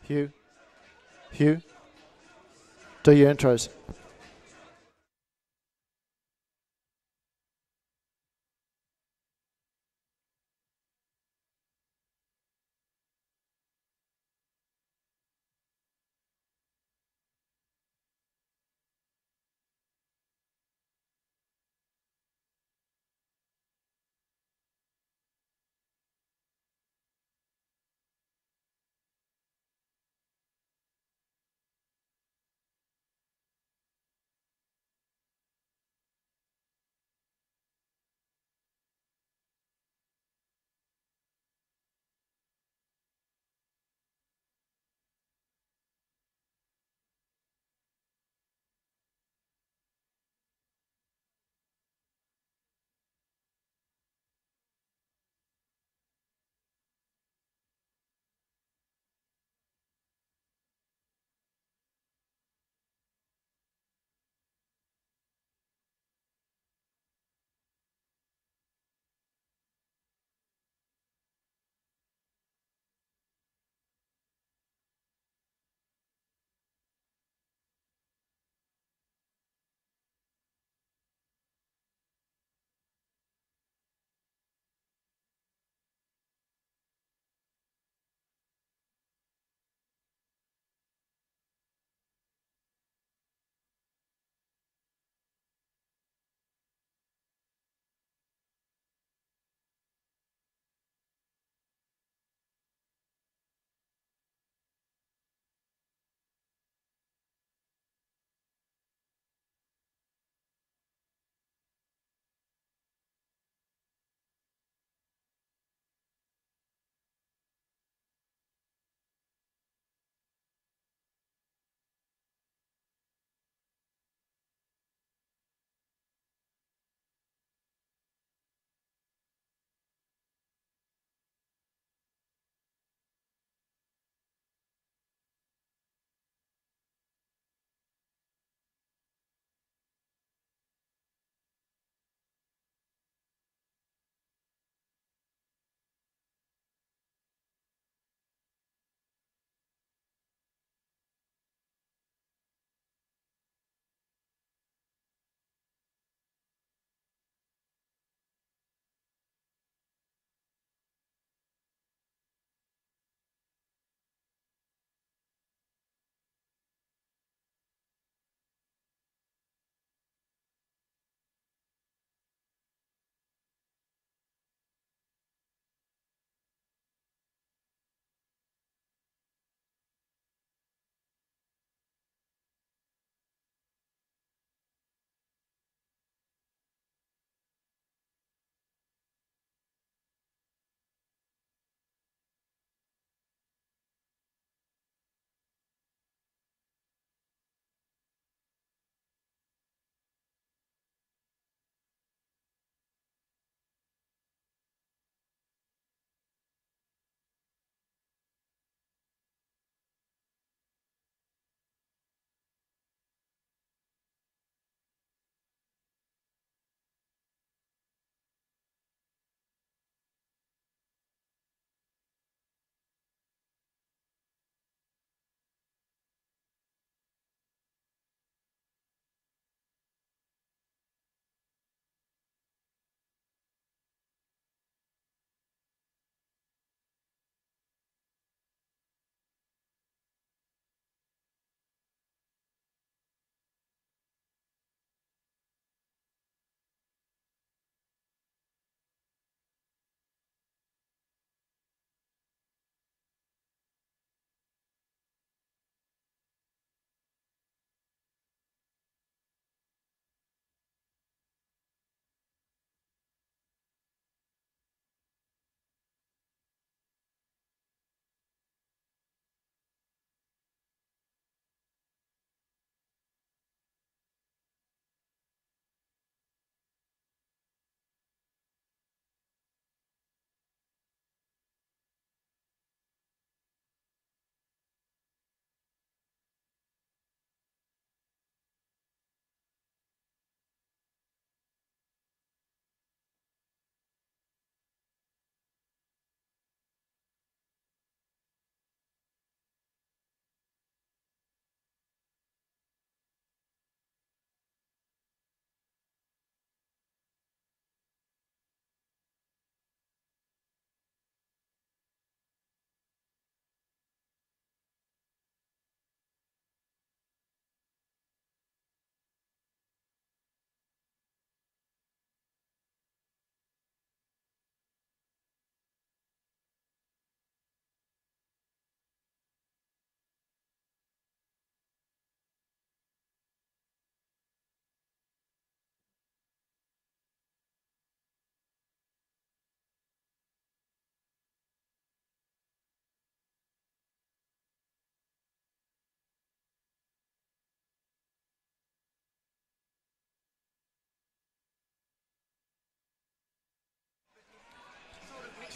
Hugh. Hugh. Do your intros.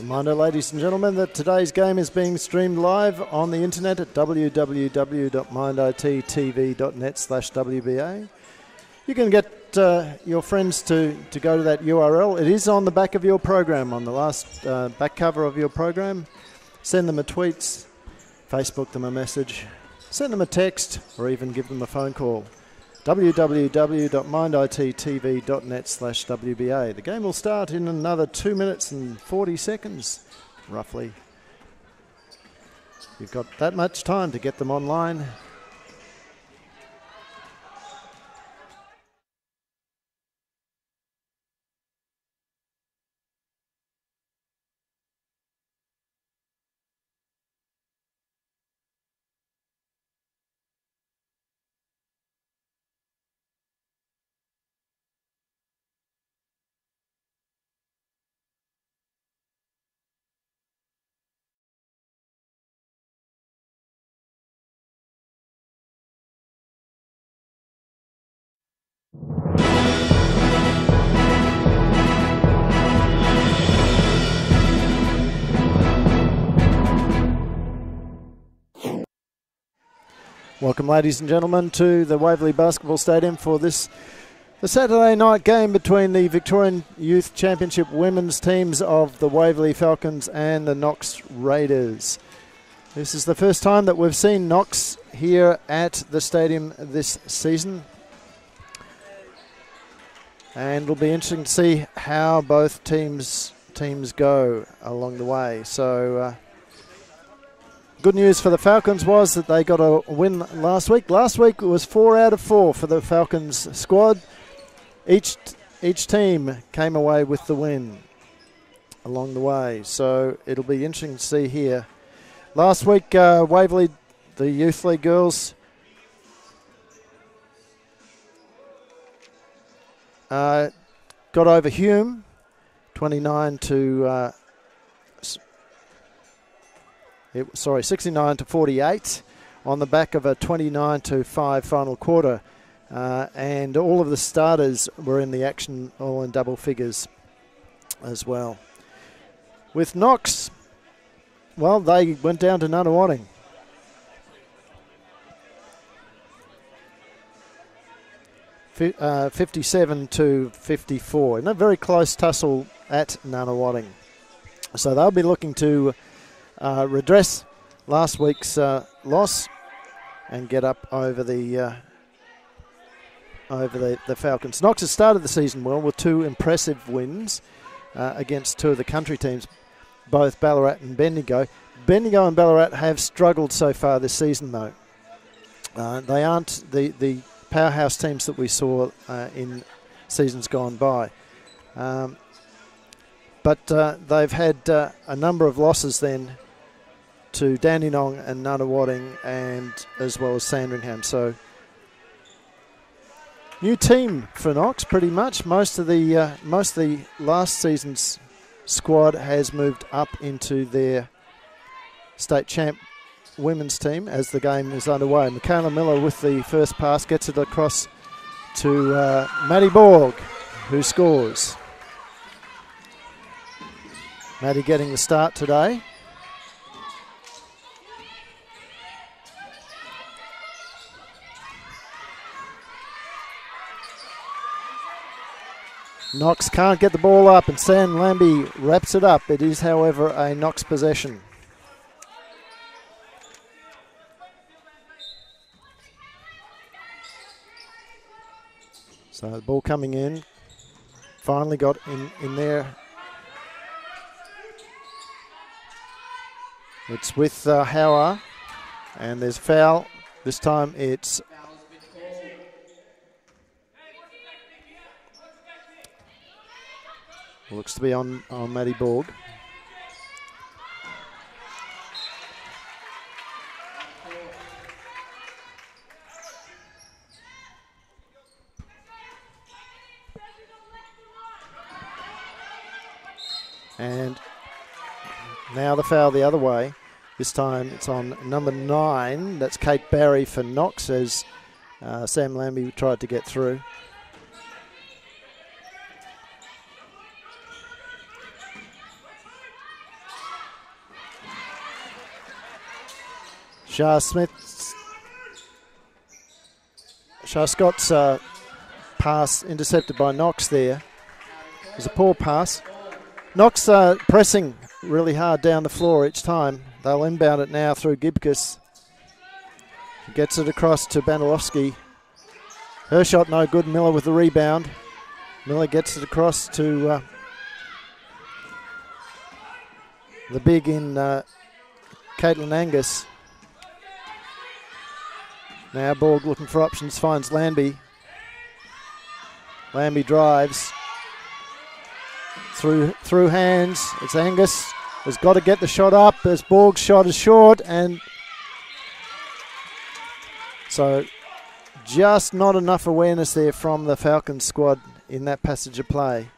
Reminder, ladies and gentlemen, that today's game is being streamed live on the internet at www.mindittv.net/WBA. You can get your friends to go to that URL. It is on the back of your program, on the last back cover of your program. Send them a tweet, Facebook them a message, send them a text, or even give them a phone call. www.mindittv.net/WBA. The game will start in another 2 minutes and 40 seconds, roughly. You've got that much time to get them online. Welcome, ladies and gentlemen, to the Waverley Basketball Stadium for the Saturday night game between the Victorian Youth Championship women's teams of the Waverley Falcons and the Knox Raiders. This is the first time that we've seen Knox here at the stadium this season, and it'll be interesting to see how both teams go along the way. So good news for the Falcons was that they got a win last week. Last week it was 4 out of 4 for the Falcons squad. Each team came away with the win along the way. So it'll be interesting to see here. Last week, Waverley, the Youth League girls, got over Hume, 69 to 48 on the back of a 29 to 5 final quarter. And all of the starters were in the action, all in double figures as well. With Knox, well, they went down to Nunawading. – 57 to 54 in a very close tussle at Nunawading. So they'll be looking to redress last week's loss and get up over the Falcons. Knox has started the season well with 2 impressive wins against 2 of the country teams, both Ballarat and Bendigo. Bendigo and Ballarat have struggled so far this season, though. They aren't the powerhouse teams that we saw in seasons gone by. But they've had a number of losses then to Dandenong and Nunawading, and as well as Sandringham. So new team for Knox, pretty much. Most of the last season's squad has moved up into their state champ women's team as the game is underway. Michaela Miller with the first pass gets it across to Maddie Borg, who scores. Maddie getting the start today. Knox can't get the ball up, and Sam Lambie wraps it up. It is, however, a Knox possession. So the ball coming in. Finally got in there. It's with Hauer, and there's a foul. This time it's looks to be on Maddie Borg. And now the foul the other way. This time it's on number 9. That's Kate Barry for Knox as Sam Lambie tried to get through. Shah Scott's pass intercepted by Knox there. It was a poor pass. Knox pressing really hard down the floor each time. They'll inbound it now through Gibcus. He gets it across to Bandelovsky. Her shot no good. Miller with the rebound. Miller gets it across to the big in Caitlin Angus. Now Borg looking for options, finds Lambie. Lambie drives through hands. It's Angus has got to get the shot up as Borg's shot is short, and so just not enough awareness there from the Falcons squad in that passage of play.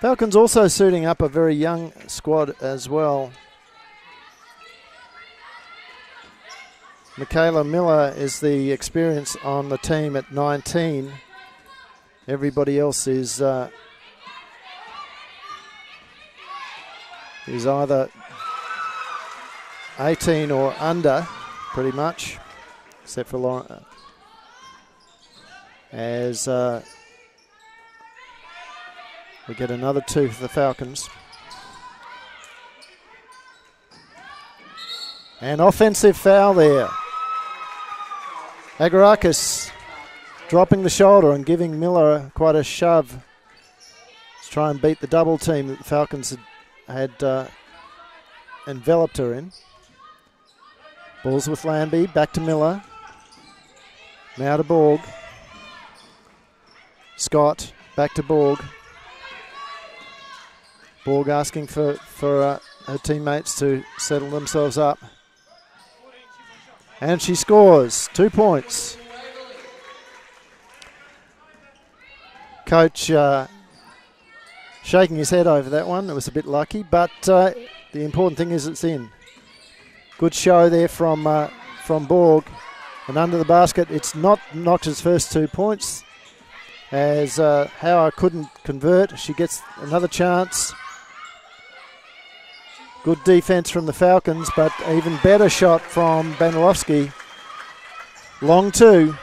Falcons also suiting up a very young squad as well. Michaela Miller is the experience on the team at 19. Everybody else is either 18 or under, pretty much, except for Lauren. As we get another 2 for the Falcons. An offensive foul there. Agarakis dropping the shoulder and giving Miller quite a shove to try and beat the double team that the Falcons had enveloped her in. Balls with Lambie, back to Miller. Now to Borg. Scott, back to Borg. Borg asking for her teammates to settle themselves up. And she scores 2 points. Coach shaking his head over that one. It was a bit lucky, but the important thing is it's in. Good show there from Borg. And under the basket, it's not Knox's first 2 points. As Hauer couldn't convert, she gets another chance. Good defense from the Falcons, but even better shot from Bandelovsky. Long 2.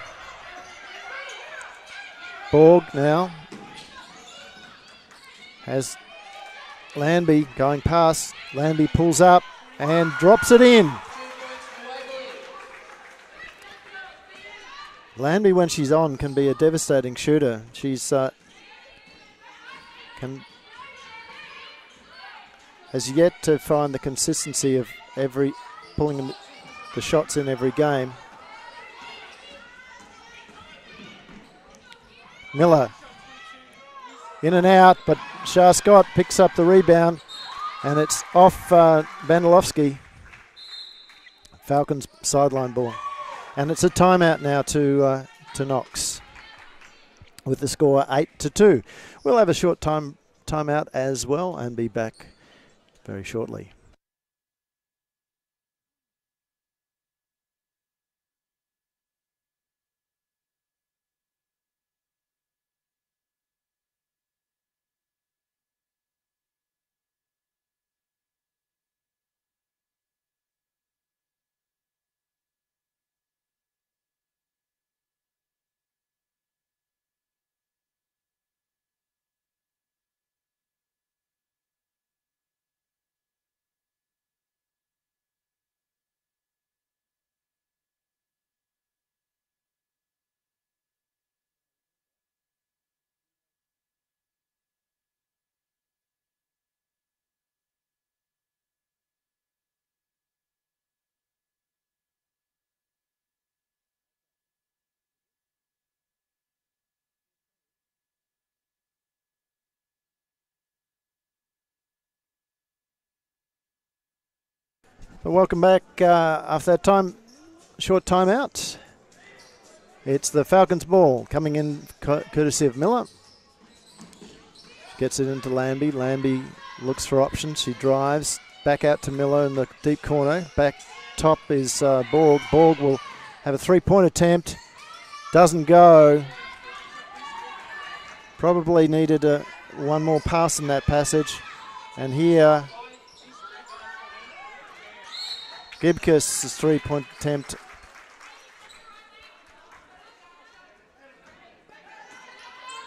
Borg now has Lambie going past. Lambie pulls up and drops it in. Lambie, when she's on, can be a devastating shooter. She's has yet to find the consistency of pulling the shots in every game. Miller in and out, but Shah Scott picks up the rebound, and it's off Bandelovsky. Falcons sideline ball, and it's a timeout now to Knox with the score 8-2. We'll have a short timeout as well and be back very shortly. Well, welcome back after that short timeout. It's the Falcons ball coming in courtesy of Miller. She gets it into Lambie. Lambie looks for options. She drives back out to Miller in the deep corner. Back top is Borg. Borg will have a 3-point attempt. Doesn't go. Probably needed one more pass in that passage. And here, Gibcus' three-point attempt.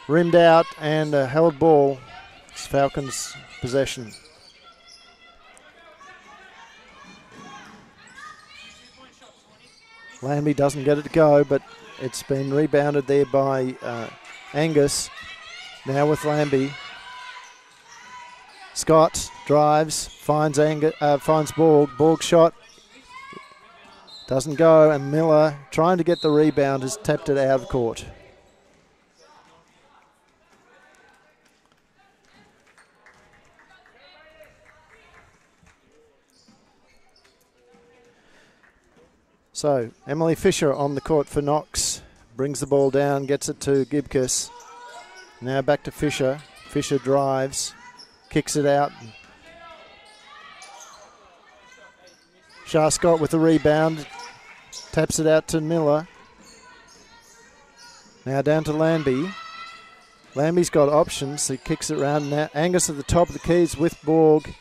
Rimmed out and a held ball. It's Falcons' possession. Lambie doesn't get it to go, but it's been rebounded there by Angus. Now with Lambie. Scott drives, finds Borg. Borg shot doesn't go, and Miller, trying to get the rebound, has tapped it out of court. So Emily Fisher on the court for Knox, brings the ball down, gets it to Gibcus. Now back to Fisher. Fisher drives, kicks it out. Shah Scott with the rebound, taps it out to Miller. Now down to Lambie. Lambie's got options, he kicks it around. Now Angus at the top of the keys with Borg.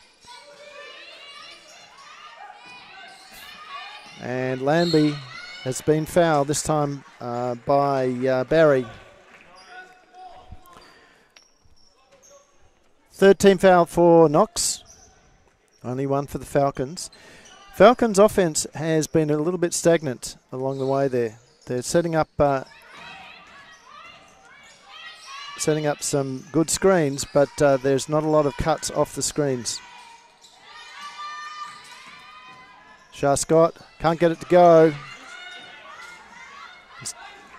And Lambie has been fouled, this time by Barry. Third team foul for Knox. Only one for the Falcons. Falcons' offense has been a little bit stagnant along the way there. They're setting up some good screens, but there's not a lot of cuts off the screens. Shah Scott can't get it to go.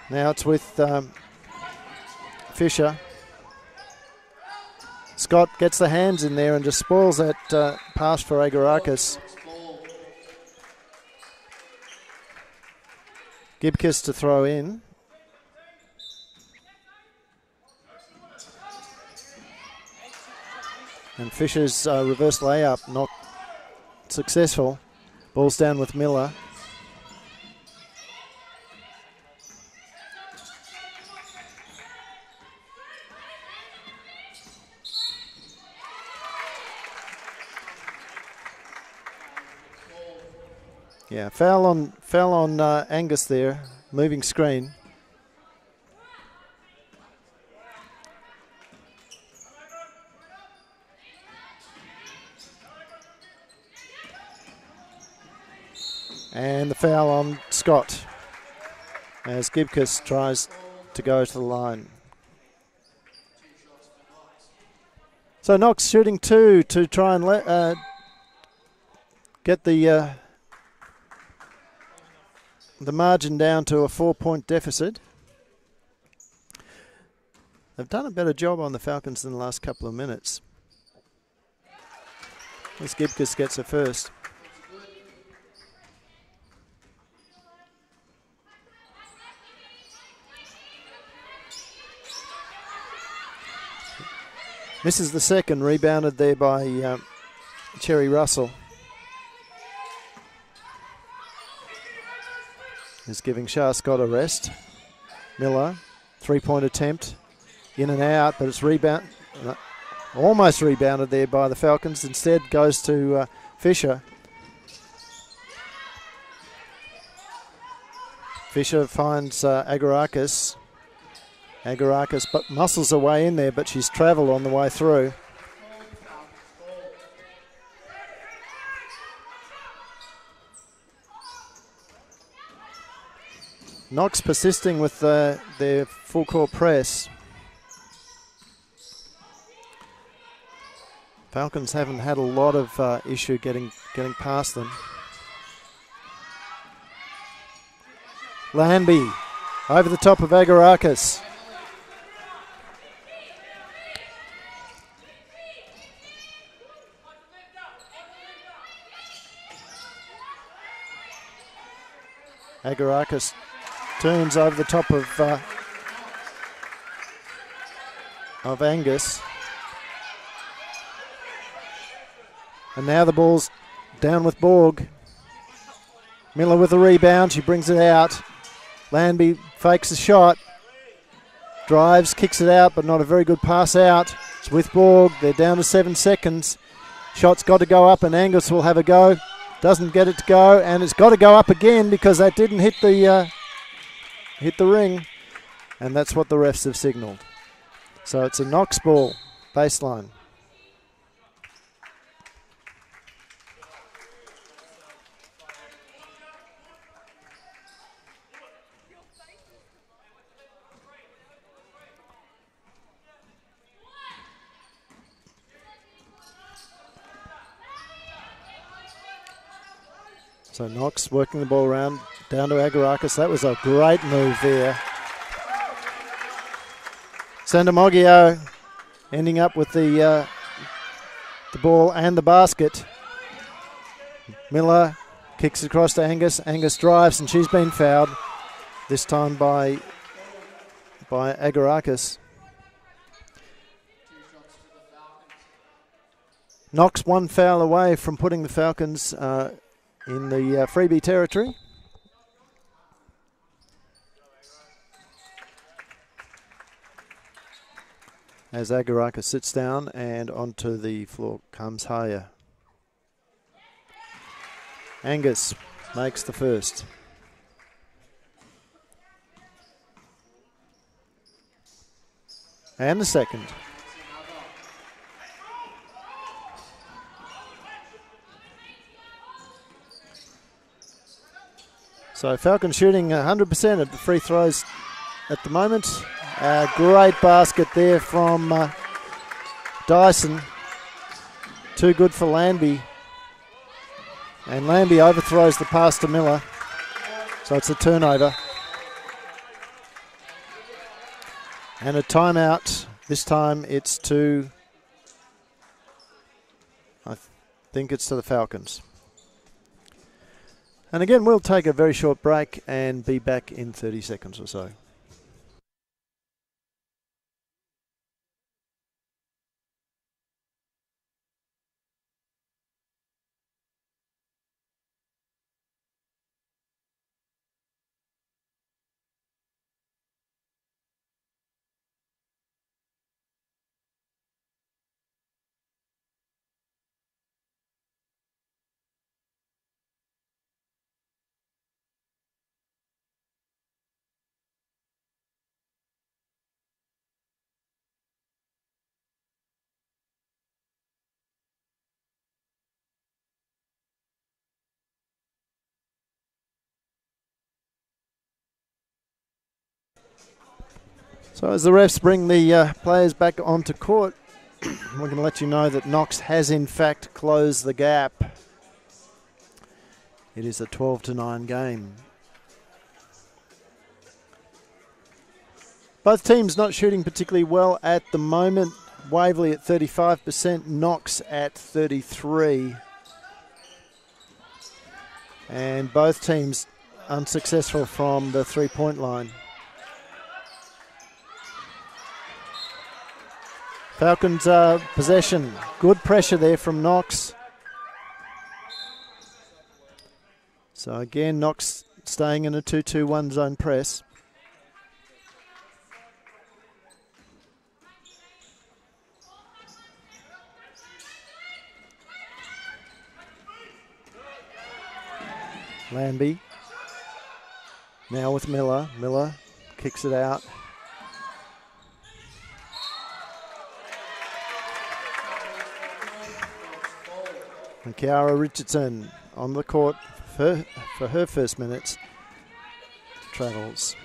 Now it's with Fisher. Scott gets the hands in there and just spoils that pass for Agarakis. Gibcus to throw in. And Fisher's reverse layup not successful. Ball's down with Miller. Yeah, foul on Angus there, moving screen. And the foul on Scott as Gibcus tries to go to the line. So Knox shooting two to try and get the margin down to a 4-point deficit. They've done a better job on the Falcons in the last couple of minutes. As Gibcus gets it first. Misses the second, rebounded there by Cherry Russell. Is giving Shah Scott a rest. Miller, three-point attempt, in and out, but it's almost rebounded there by the Falcons. Instead goes to Fisher. Fisher finds Agarakis. Agarakis but muscles her way in there, but she's travelled on the way through. Knox persisting with their full court press. Falcons haven't had a lot of issue getting past them. Lambie over the top of Agarakis. Agarakis turns over the top of Angus. And now the ball's down with Borg. Miller with the rebound, she brings it out. Lambie fakes a shot. drives, kicks it out, but not a very good pass out. It's with Borg. They're down to 7 seconds. Shot's got to go up, and Angus will have a go. Doesn't get it to go, and it's got to go up again because that didn't hit the ring, and that's what the refs have signalled. So it's a Knox ball, baseline. So Knox working the ball around, down to Agarakis. That was a great move there. Sandamogio ending up with the ball and the basket. Miller kicks across to Angus. Angus drives, and she's been fouled, this time by Agarakis. Knox one foul away from putting the Falcons in the freebie territory. As Agaraka sits down, and onto the floor comes Haya. Angus makes the first. And the second. So Falcons shooting 100% at the free throws at the moment. Great basket there from Dyson. Too good for Lambie. And Lambie overthrows the pass to Miller. So it's a turnover. And a timeout. This time it's to, I think it's to the Falcons. And again, we'll take a very short break and be back in 30 seconds or so. So as the refs bring the players back onto court, we're going to let you know that Knox has in fact closed the gap. It is a 12-9 game. Both teams not shooting particularly well at the moment. Waverley at 35%, Knox at 33%. And both teams unsuccessful from the three-point line. Falcons possession. Good pressure there from Knox. So again, Knox staying in a 2-2-1 zone press. Lambie. Now with Miller. Miller kicks it out. And Kiara Richardson on the court for her first minutes. Travels.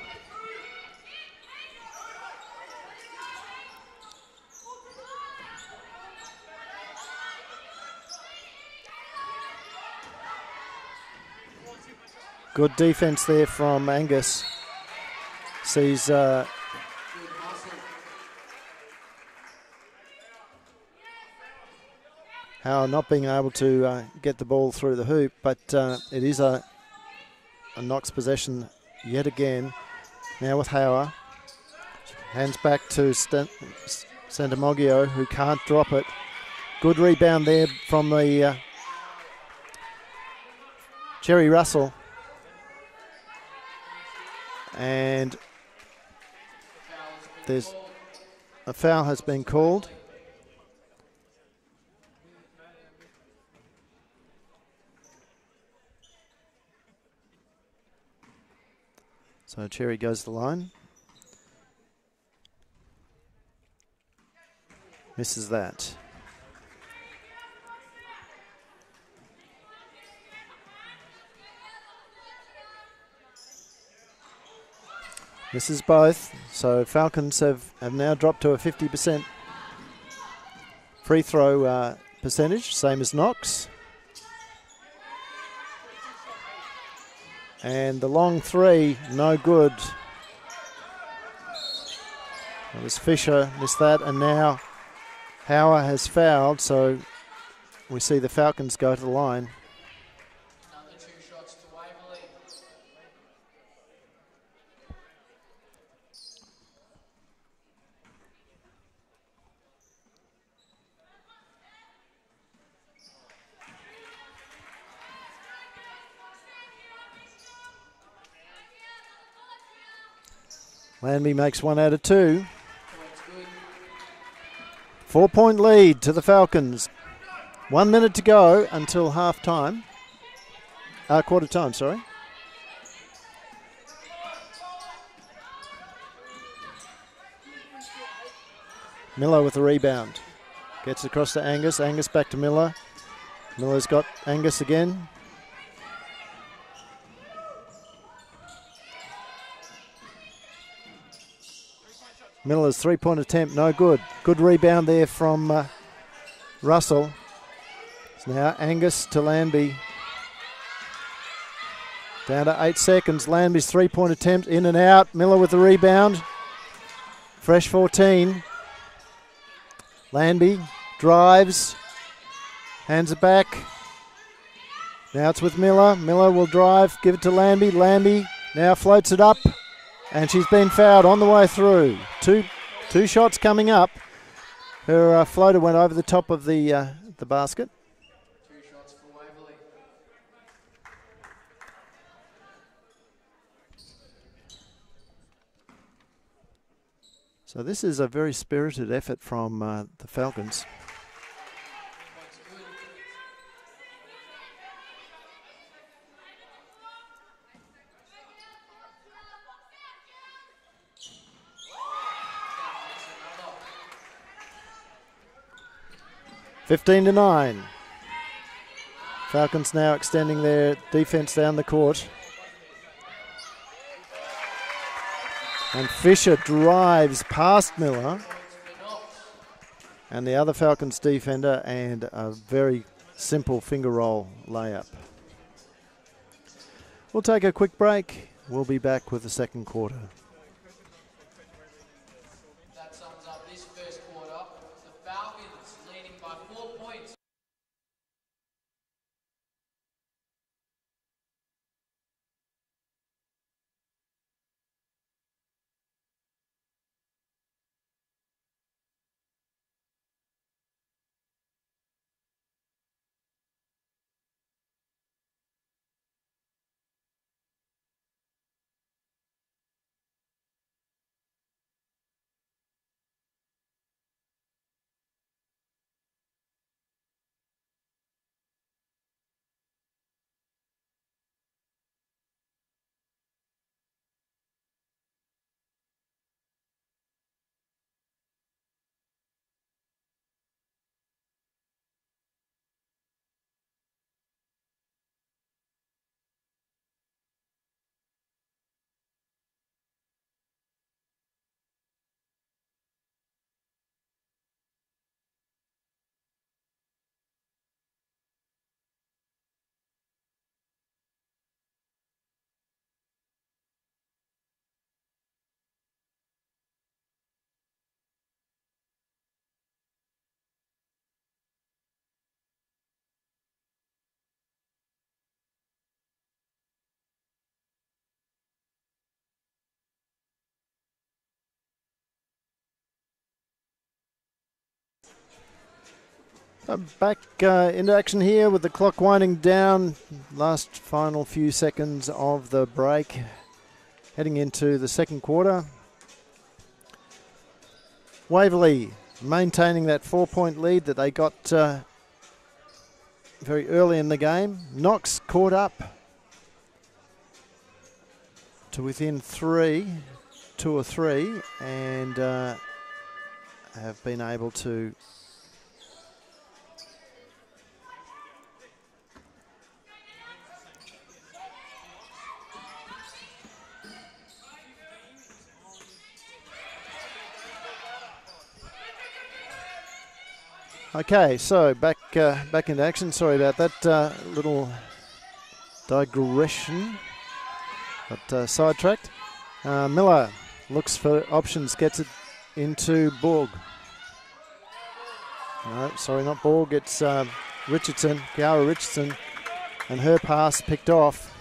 Good defense there from Angus. Sees Howard not being able to get the ball through the hoop, but it is a Knox possession yet again. Now with Howard. Hands back to Santamogio, who can't drop it. Good rebound there from the Jerry Russell. There's a foul has been called. So Cherry goes to the line. Misses that. Misses both. So Falcons have now dropped to a 50% free throw percentage, same as Knox. And the long three, no good. It was Fisher, missed that, and now Hauer has fouled, so we see the Falcons go to the line. Another 2 shots to Waverley. Landby makes 1 out of 2. 4-point lead to the Falcons. 1 minute to go until half time. Quarter time, sorry. Miller with the rebound. Gets across to Angus. Angus back to Miller. Miller's got Angus again. Miller's 3-point attempt, no good. Good rebound there from Russell. It's now Angus to Landby. Down to 8 seconds. Landby's 3-point attempt, in and out. Miller with the rebound. Fresh 14. Landby drives. Hands it back. Now it's with Miller. Miller will drive, give it to Landby. Landby now floats it up. And she's been fouled on the way through. Two shots coming up. Her floater went over the top of the basket. 2 shots for Waverley. So this is a very spirited effort from the Falcons. 15-9. Falcons now extending their defense down the court. And Fisher drives past Miller and the other Falcons defender, and a very simple finger roll layup. We'll take a quick break. We'll be back with the second quarter. That sums up this first quarter. The Falcons leading by 4 points. Back into action here with the clock winding down. Last final few seconds of the break. Heading into the second quarter. Waverley maintaining that 4-point lead that they got very early in the game. Knox caught up to within 2 or 3, and have been able to okay, so back into action. Sorry about that little digression, but sidetracked. Miller looks for options, gets it into Borg. No, sorry, not Borg. It's Richardson, Kiara Richardson, and her pass picked off.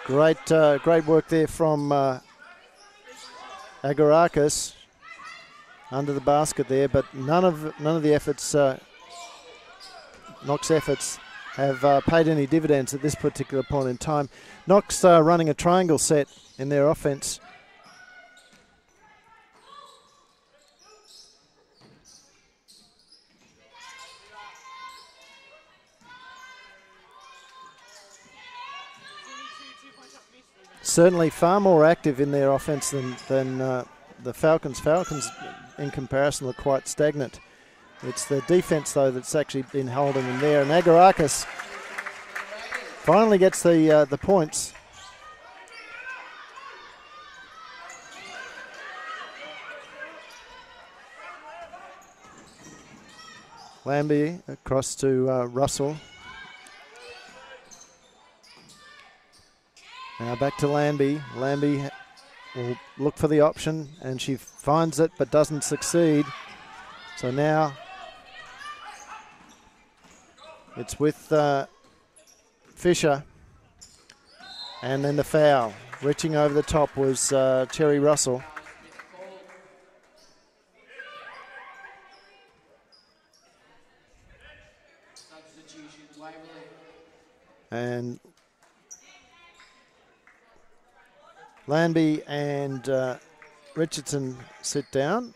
Great work there from Agarakis under the basket there, but none of the efforts, Knox efforts, have paid any dividends at this particular point in time. Knox running a triangle set in their offense. Certainly far more active in their offense than the Falcons. Falcons, in comparison, look quite stagnant. It's the defense, though, that's actually been holding them there. And Agarakis finally gets the points. Lambie across to Russell. Now back to Lambie. Lambie will look for the option, and she finds it but doesn't succeed. So now it's with Fisher. And then the foul. Reaching over the top was Cherry Russell. And Lambie and Richardson sit down,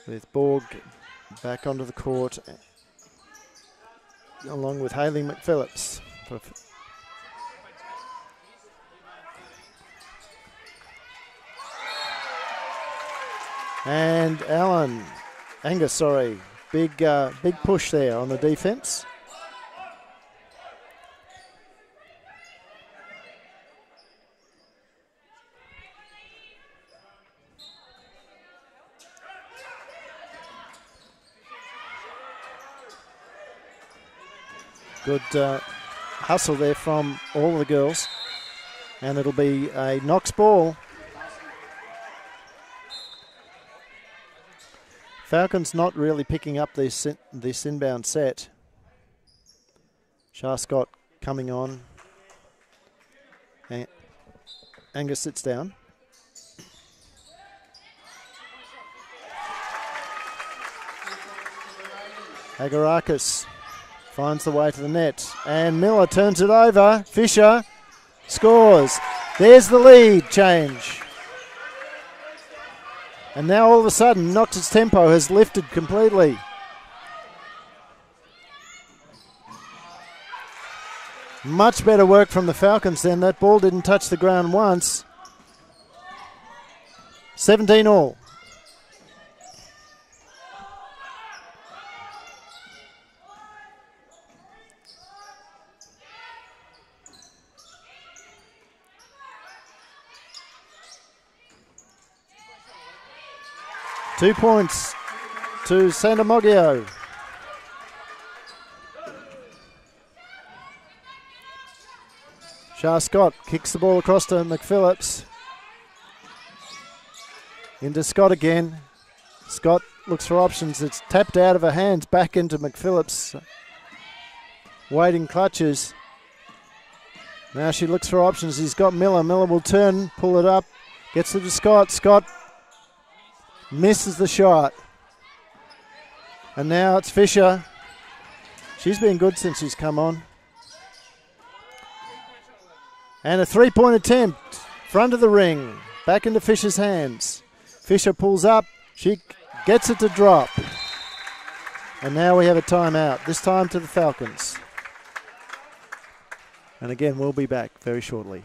with Borg back onto the court along with Hayley McPhillips. And Angus, sorry, big push there on the defense. Good hustle there from all the girls. And it'll be a Knox ball. Falcons not really picking up this inbound set. Shah Scott coming on. Angus sits down. Agarakis finds the way to the net, and Miller turns it over. Fisher scores. There's the lead change. And now all of a sudden, Knox's tempo has lifted completely. Much better work from the Falcons then. That ball didn't touch the ground once. 17 all. Two points to Santamogio. Shah Scott kicks the ball across to McPhillips. Into Scott again. Scott looks for options. It's tapped out of her hands back into McPhillips. Waiting clutches. Now she looks for options. He's got Miller. Miller will turn, pull it up. Gets it to Scott. Scott misses the shot. And now it's Fisher. She's been good since she's come on. And a three-point attempt. Front of the ring. Back into Fisher's hands. Fisher pulls up. She gets it to drop. And now we have a timeout. This time to the Falcons. And again, we'll be back very shortly.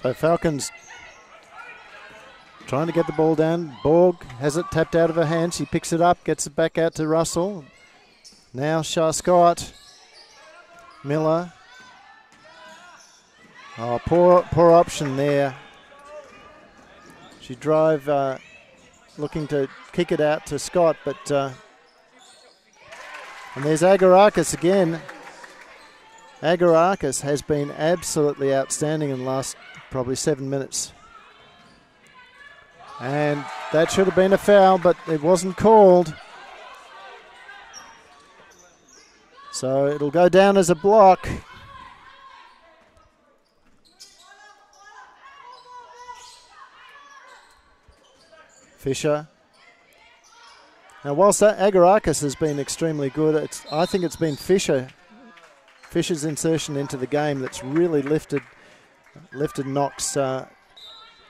So Falcons trying to get the ball down. Borg has it tapped out of her hand. She picks it up, gets it back out to Russell. Now Shah Scott. Miller. Oh, poor option there. She drove, looking to kick it out to Scott, but and there's Agarakis again. Agarakis has been absolutely outstanding in the last probably 7 minutes. And that should have been a foul, but it wasn't called. So it'll go down as a block. Fisher. Now, whilst Agarakis has been extremely good, I think it's been Fisher's insertion into the game that's really lifted Knox.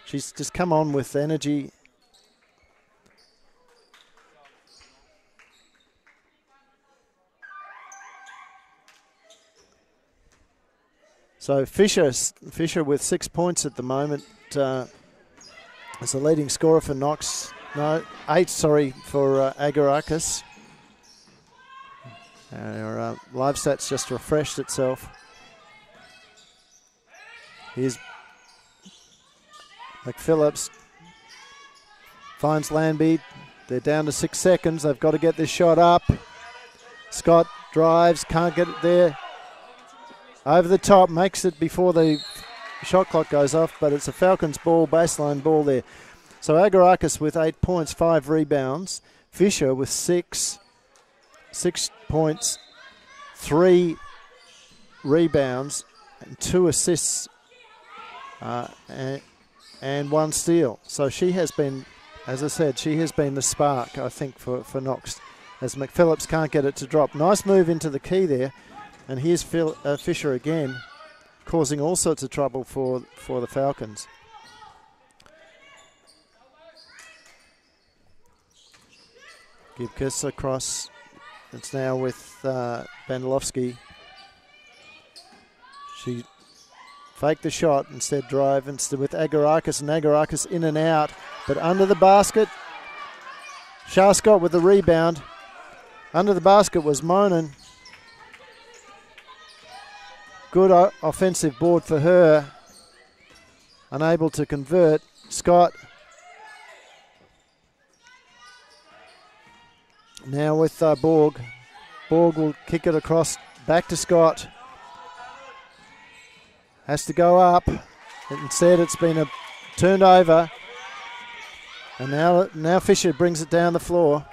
She's just come on with energy. So Fisher with 6 points at the moment. As the leading scorer for Knox. No, 8, sorry, for Agarakis. Our live stats just refreshed itself. Here's McPhillips. Finds Landby. They're down to 6 seconds. They've got to get this shot up. Scott drives, can't get it there. Over the top, makes it before the shot clock goes off, but it's a Falcons ball, baseline ball there. So Agarakis with 8 points, 5 rebounds. Fisher with 6 points, 3 rebounds, and 2 assists, and 1 steal. So she has been, as I said, she has been the spark, I think, for Knox, as McPhillips can't get it to drop. Nice move into the key there. And here's Fisher again, causing all sorts of trouble for the Falcons. Gibcus across. It's now with Bandelovsky. She faked the shot, instead drive, instead with Agarakis, and Agarakis in and out, but under the basket. Shah Scott with the rebound. Under the basket was Monin. Good offensive board for her. Unable to convert. Scott. Now with Borg. Borg will kick it across back to Scott. Has to go up. Instead it's been turned over. And now Fisher brings it down the floor.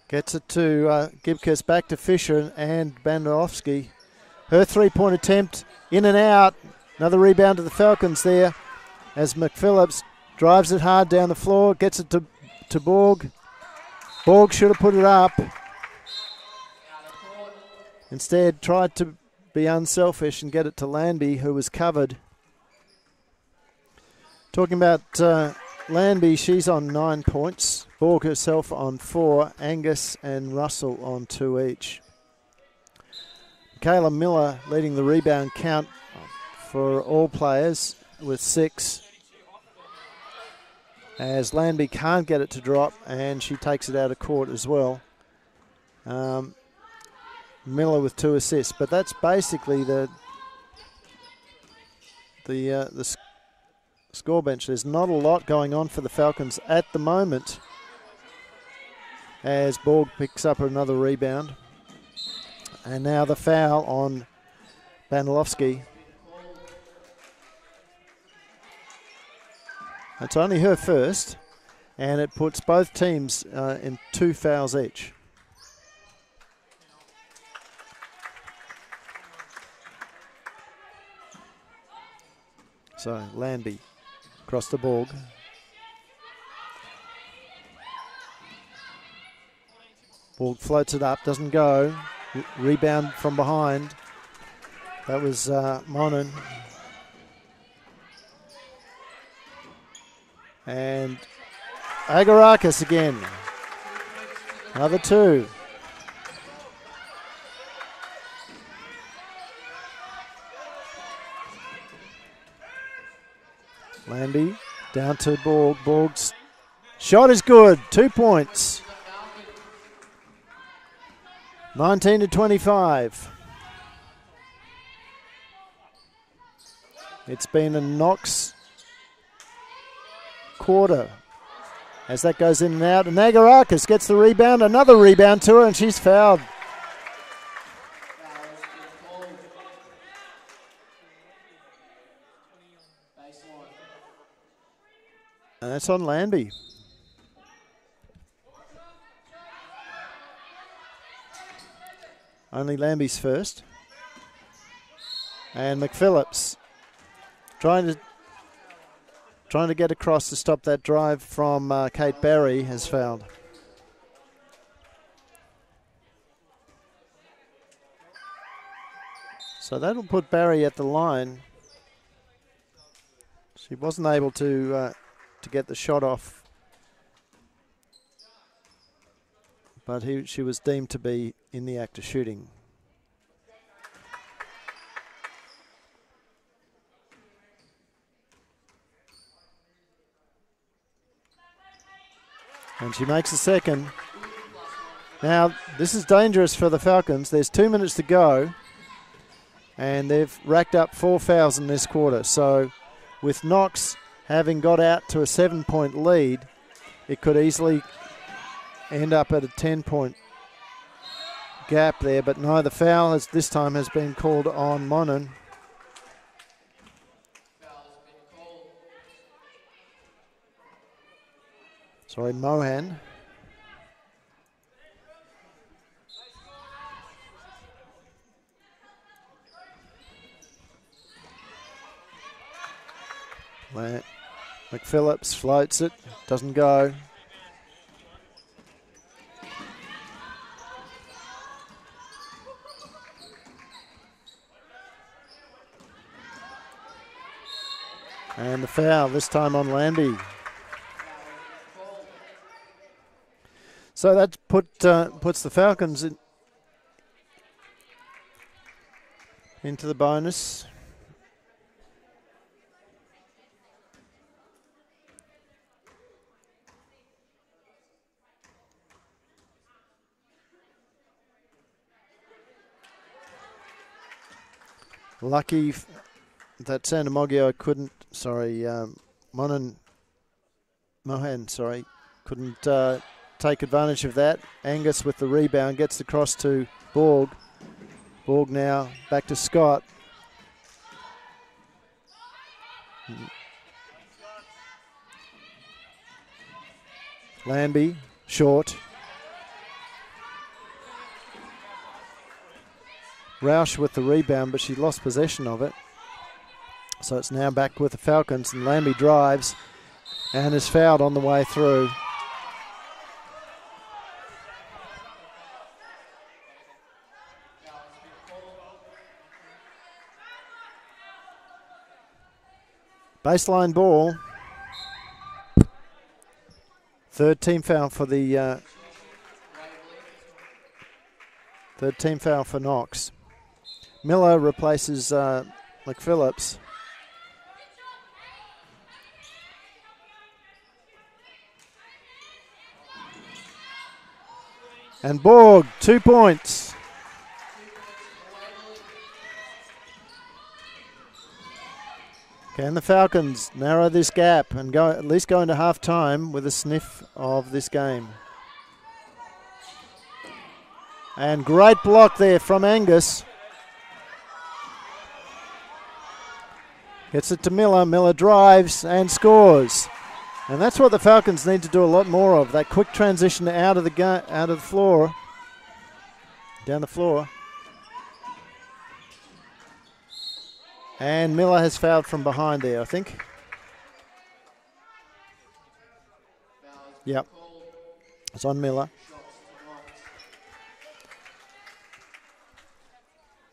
Gets it to Gibcus, back to Fisher and Banderovsky. Her three-point attempt, in and out. Another rebound to the Falcons there as McPhillips drives it hard down the floor, gets it to Borg. Borg should have put it up. Instead, tried to be unselfish and get it to Landby, who was covered. Talking about Landby, she's on 9 points. Borg herself on 4. Angus and Russell on 2 each. Kayla Miller leading the rebound count for all players with 6. As Landby can't get it to drop, and she takes it out of court as well. Miller with 2 assists, but that's basically the score bench. There's not a lot going on for the Falcons at the moment, as Borg picks up another rebound. And now the foul on Banilowski. It's only her first, and it puts both teams in 2 fouls each. So Landby across the Borg. Borg floats it up, doesn't go. Rebound from behind. That was Monin. And Agarakis again. Another 2. Landby down to Borg. Borg's shot is good. 2 points. 19-25. It's been a Knox quarter as that goes in and out. And Agarakis gets the rebound. Another rebound to her, and she's fouled. And that's on Landby. Only Landby's first. And McPhillips trying to get across to stop that drive from Kate Barry has fouled. So that'll put Barry at the line. She wasn't able to get the shot off, but she was deemed to be in the act of shooting. And she makes a second. Now, this is dangerous for the Falcons. There's 2 minutes to go, and they've racked up 4 fouls in this quarter. So with Knox having got out to a 7-point lead, it could easily end up at a 10-point gap there. But no, the foul this time has been called on Monin. Sorry, Mohan. McPhillips floats it, doesn't go. And the foul, this time on Landby. So that puts the Falcons into the bonus. Lucky that Santamogio couldn't, Mohan, couldn't take advantage of that. Angus with the rebound gets across to Borg. Borg now back to Scott. Landby, short. Roush with the rebound, but she lost possession of it. So it's now back with the Falcons, and Landby drives. and is fouled on the way through. Baseline ball. Third team foul for the third team foul for Knox. Miller replaces McPhillips. And Borg, 2 points. Can the Falcons narrow this gap and go at least go into half time with a sniff of this game? And great block there from Angus. Gets it to Miller. Miller drives and scores. And that's what the Falcons need to do a lot more of. That quick transition out of the floor, down the floor. And Miller has fouled from behind there, I think. Yep. It's on Miller.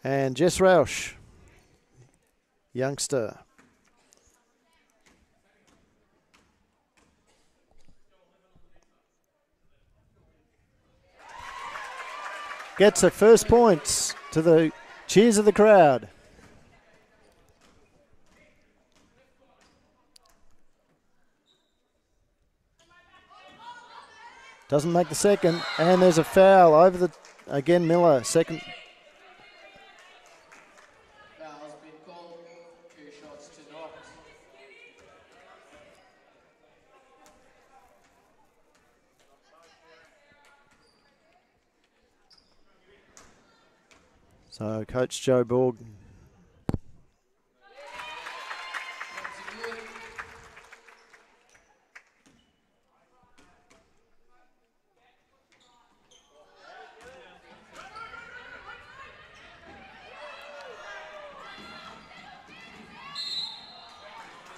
And Jess Rausch, youngster. Gets her first points to the cheers of the crowd. Doesn't make the second, and there's a foul over the, again Miller, second. Foul's been called. 2 shots to Knox. So Coach Joe Borg.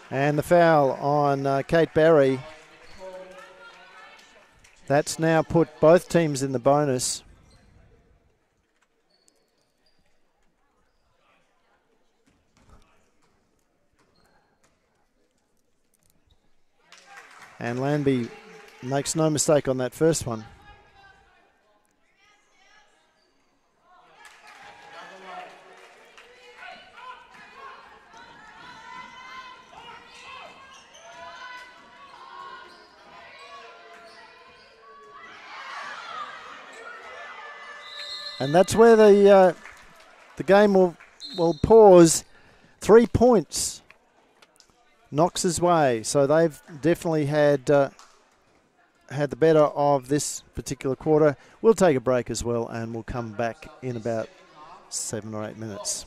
And the foul on Kate Berry. That's now put both teams in the bonus. And Landby makes no mistake on that first one. And that's where the game will pause. 3 points Knox's way. So they've definitely had the better of this particular quarter. We'll take a break as well, and we'll come back in about 7 or 8 minutes.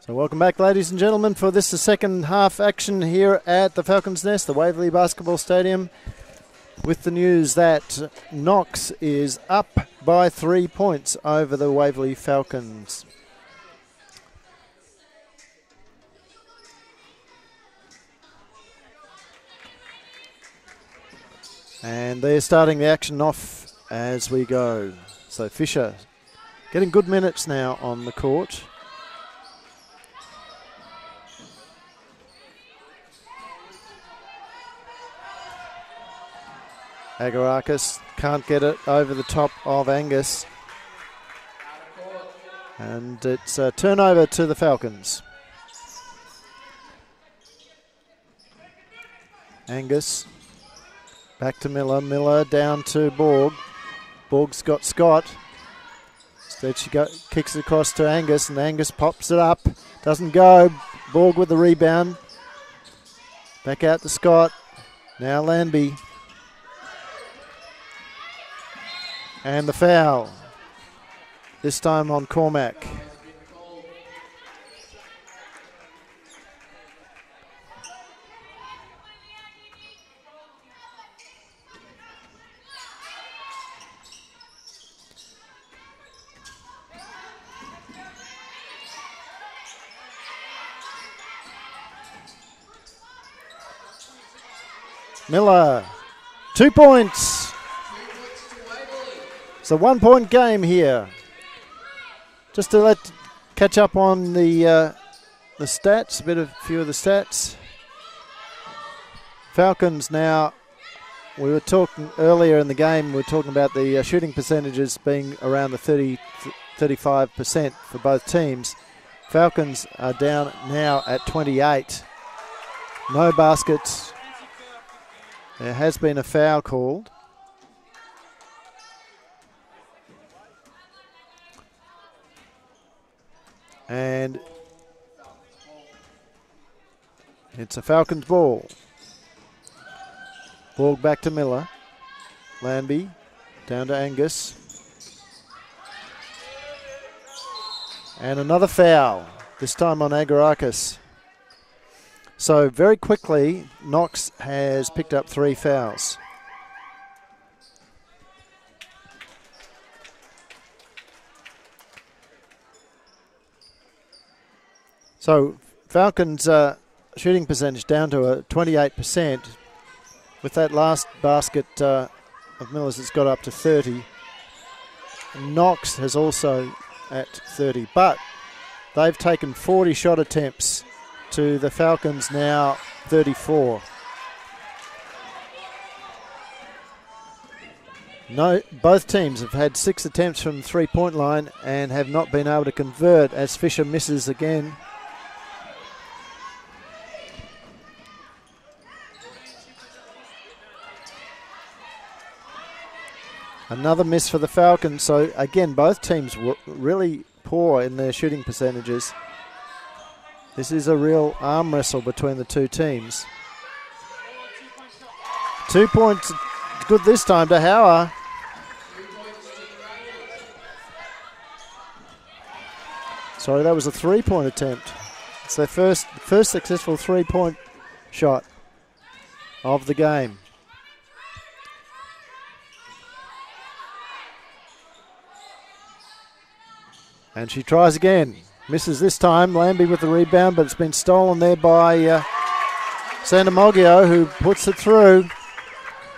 So welcome back, ladies and gentlemen, for this the second half action here at the Falcons Nest, the Waverley Basketball Stadium, with the news that Knox is up by 3 points over the Waverley Falcons. And they're starting the action off as we go. So Fisher getting good minutes now on the court. Agarakis can't get it over the top of Angus. And it's a turnover to the Falcons. Angus back to Miller. Miller down to Borg. Borg's got Scott. Instead she kicks it across to Angus, and Angus pops it up. Doesn't go. Borg with the rebound. Back out to Scott. Now Landby. And the foul, this time on Cormac. Miller, 2 points. It's a 1 point game here. Just to catch up on the stats, a few of the stats. Falcons now, we were talking earlier in the game, we were talking about the shooting percentages being around the 35% for both teams. Falcons are down now at 28. No baskets. There has been a foul called. And it's a Falcons ball. Ball back to Miller. Landby down to Angus. And another foul, this time on Agarakis. So very quickly, Knox has picked up 3 fouls. So Falcons shooting percentage down to a 28%. With that last basket of Miller's, it's got up to 30. Knox has also at 30, but they've taken 40 shot attempts to the Falcons now 34. No, both teams have had 6 attempts from the 3-point line and have not been able to convert, as Fisher misses again. Another miss for the Falcons. So again, both teams were really poor in their shooting percentages. This is a real arm wrestle between the two teams. 2 points, good this time to Hauer. Sorry, that was a 3-point attempt. It's their first successful 3-point shot of the game. And she tries again. Misses this time. Lambie with the rebound, but it's been stolen there by Santamoggio, who puts it through.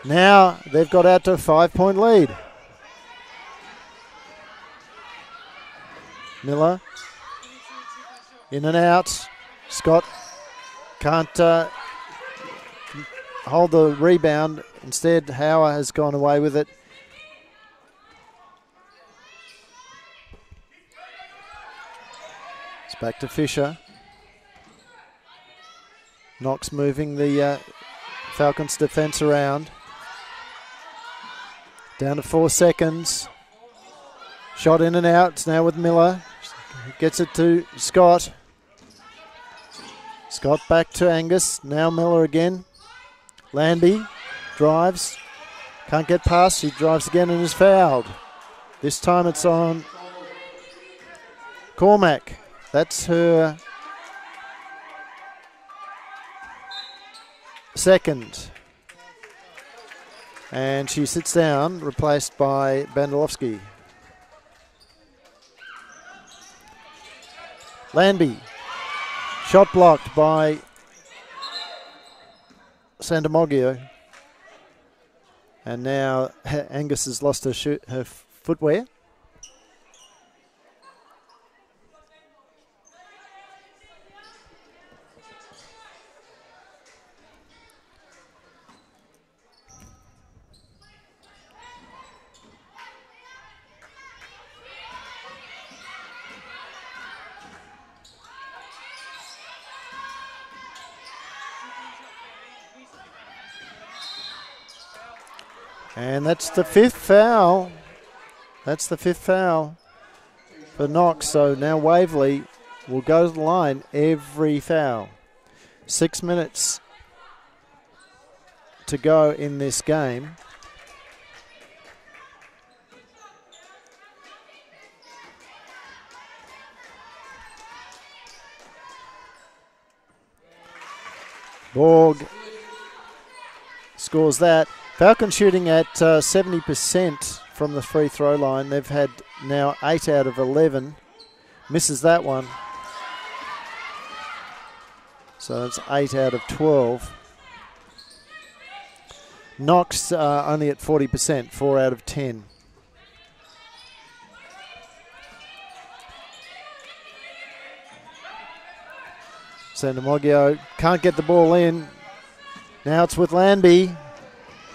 Now they've got out to a 5-point lead. Miller in and out. Scott can't hold the rebound. Instead, Hauer has gone away with it. It's back to Fisher. Knox moving the Falcons defence around. Down to 4 seconds. Shot in and out. It's now with Miller. Gets it to Scott. Scott back to Angus. Now Miller again. Landby drives. Can't get past. She drives again and is fouled. This time it's on Cormac. That's her second. And she sits down, replaced by Bandelovsky. Landby. Shot blocked by Santamogio. And now Angus has lost her footwear. And that's the fifth foul. That's the fifth foul for Knox. So now Waverley will go to the line every foul. 6 minutes to go in this game. Borg scores that. Falcons shooting at 70% from the free throw line. They've had now 8 out of 11. Misses that one. So it's 8 out of 12. Knox only at 40%, 4 out of 10. Santamogio can't get the ball in. Now it's with Landby.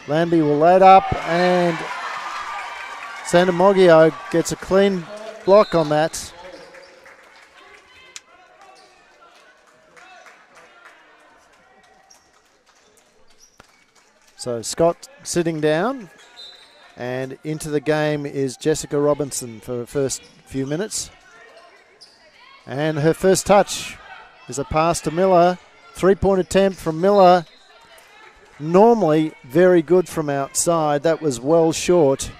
Landby will load up, and Santamogio gets a clean block on that. So Scott sitting down, and into the game is Jessica Robinson for the first few minutes. And her first touch is a pass to Miller. 3-point attempt from Miller. Normally very good from outside. That was well short.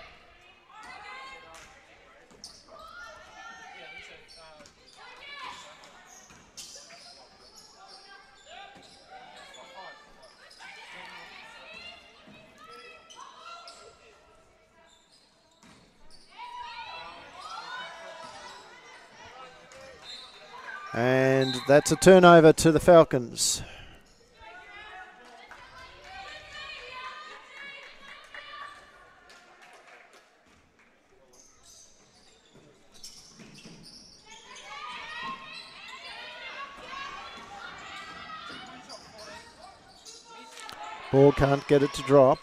And that's a turnover to the Falcons. Ball can't get it to drop.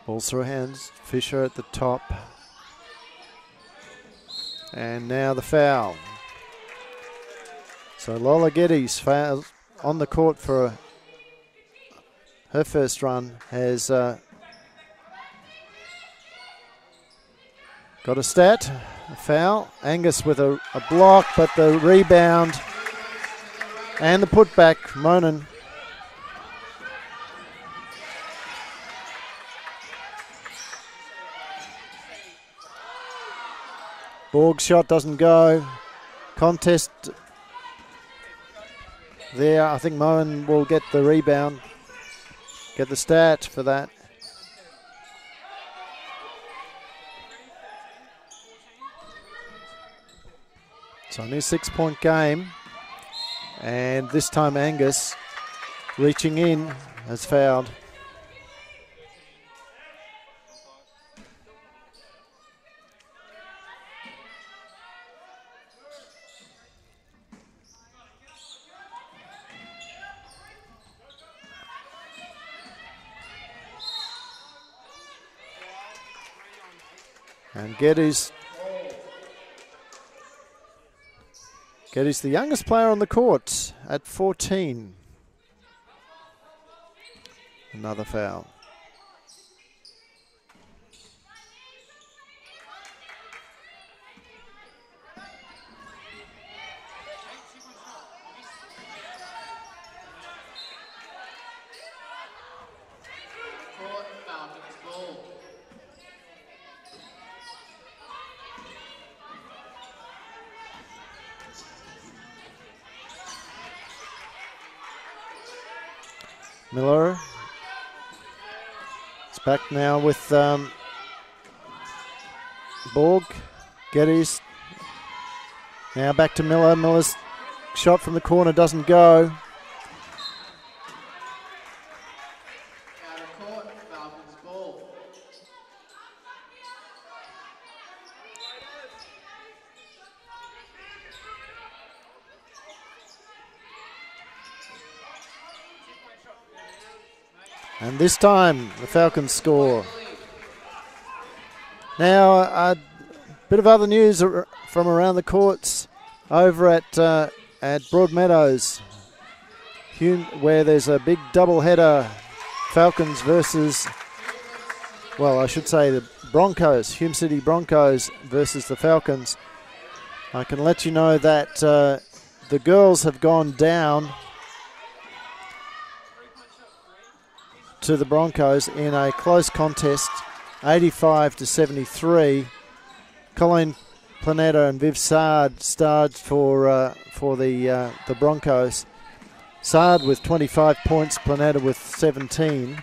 Ball's through hands. Fisher at the top. And now the foul. So Lola Geddes foul on the court for her first run has got a stat, a foul. Angus with a block, but the rebound and the putback, Monin. Borg's shot doesn't go. Contest there. I think Moen will get the rebound. Get the stat for that. It's only a 6-point game. And this time Angus, reaching in, has fouled. And Geddes the youngest player on the court at 14. Another foul. Miller. It's back now with Borg. Geddes. Now back to Miller. Miller's shot from the corner doesn't go. Out of court, Falcons ball. And this time the Falcons score. Now a bit of other news from around the courts over at Broadmeadows, where there's a big double-header, Falcons versus, well, I should say the Broncos, Hume City Broncos versus the Falcons. I can let you know that the girls have gone down to the Broncos in a close contest, 85-73. Colleen Planetta and Viv Sard starred for the Broncos. Sard with 25 points, Planetta with 17.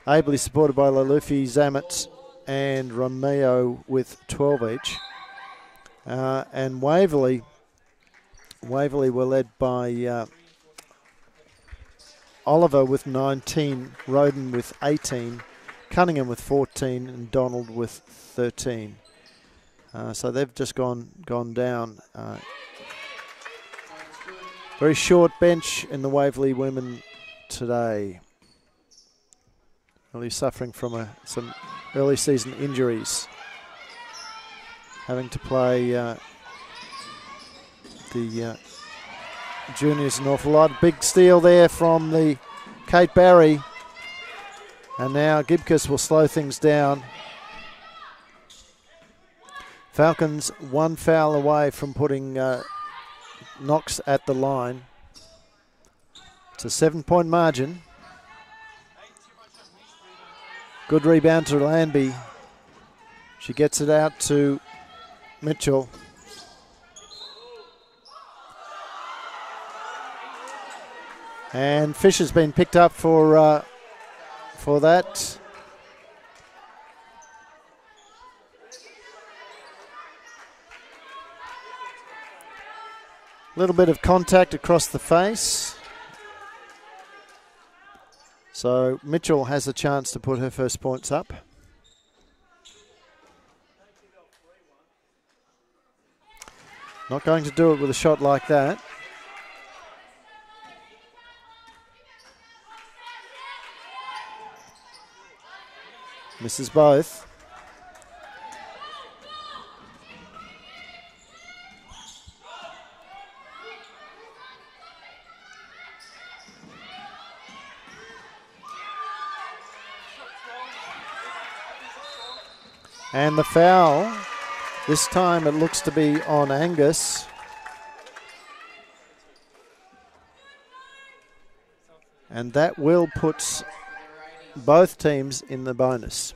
Ably supported by Lalufi, Zamet and Romeo with 12 each. And Waverley were led by Oliver with 19, Roden with 18, Cunningham with 14 and Donald with 13. So they've just gone down. Very short bench in the Waverley women today. Really suffering from some early season injuries. Having to play the juniors an awful lot. Big steal there from the Kate Barry. And now Gibcus will slow things down. Falcons one foul away from putting Knox at the line. It's a 7-point margin. Good rebound to Landby. She gets it out to Mitchell. And Fisher's been picked up for that. A little bit of contact across the face. So Mitchell has a chance to put her first points up. Not going to do it with a shot like that. Misses both. And the foul, this time it looks to be on Angus. And that will put both teams in the bonus.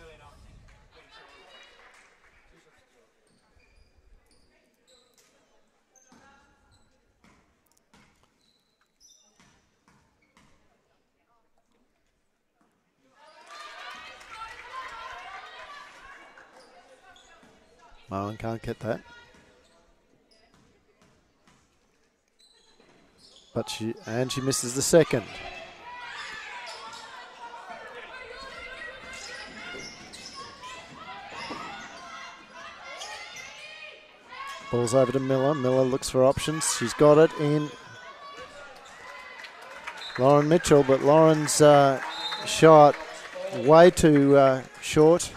Marlon can't get that. But she misses the second. Ball's over to Miller. Miller looks for options. She's got it in Lauren Mitchell, but Lauren's shot way too short.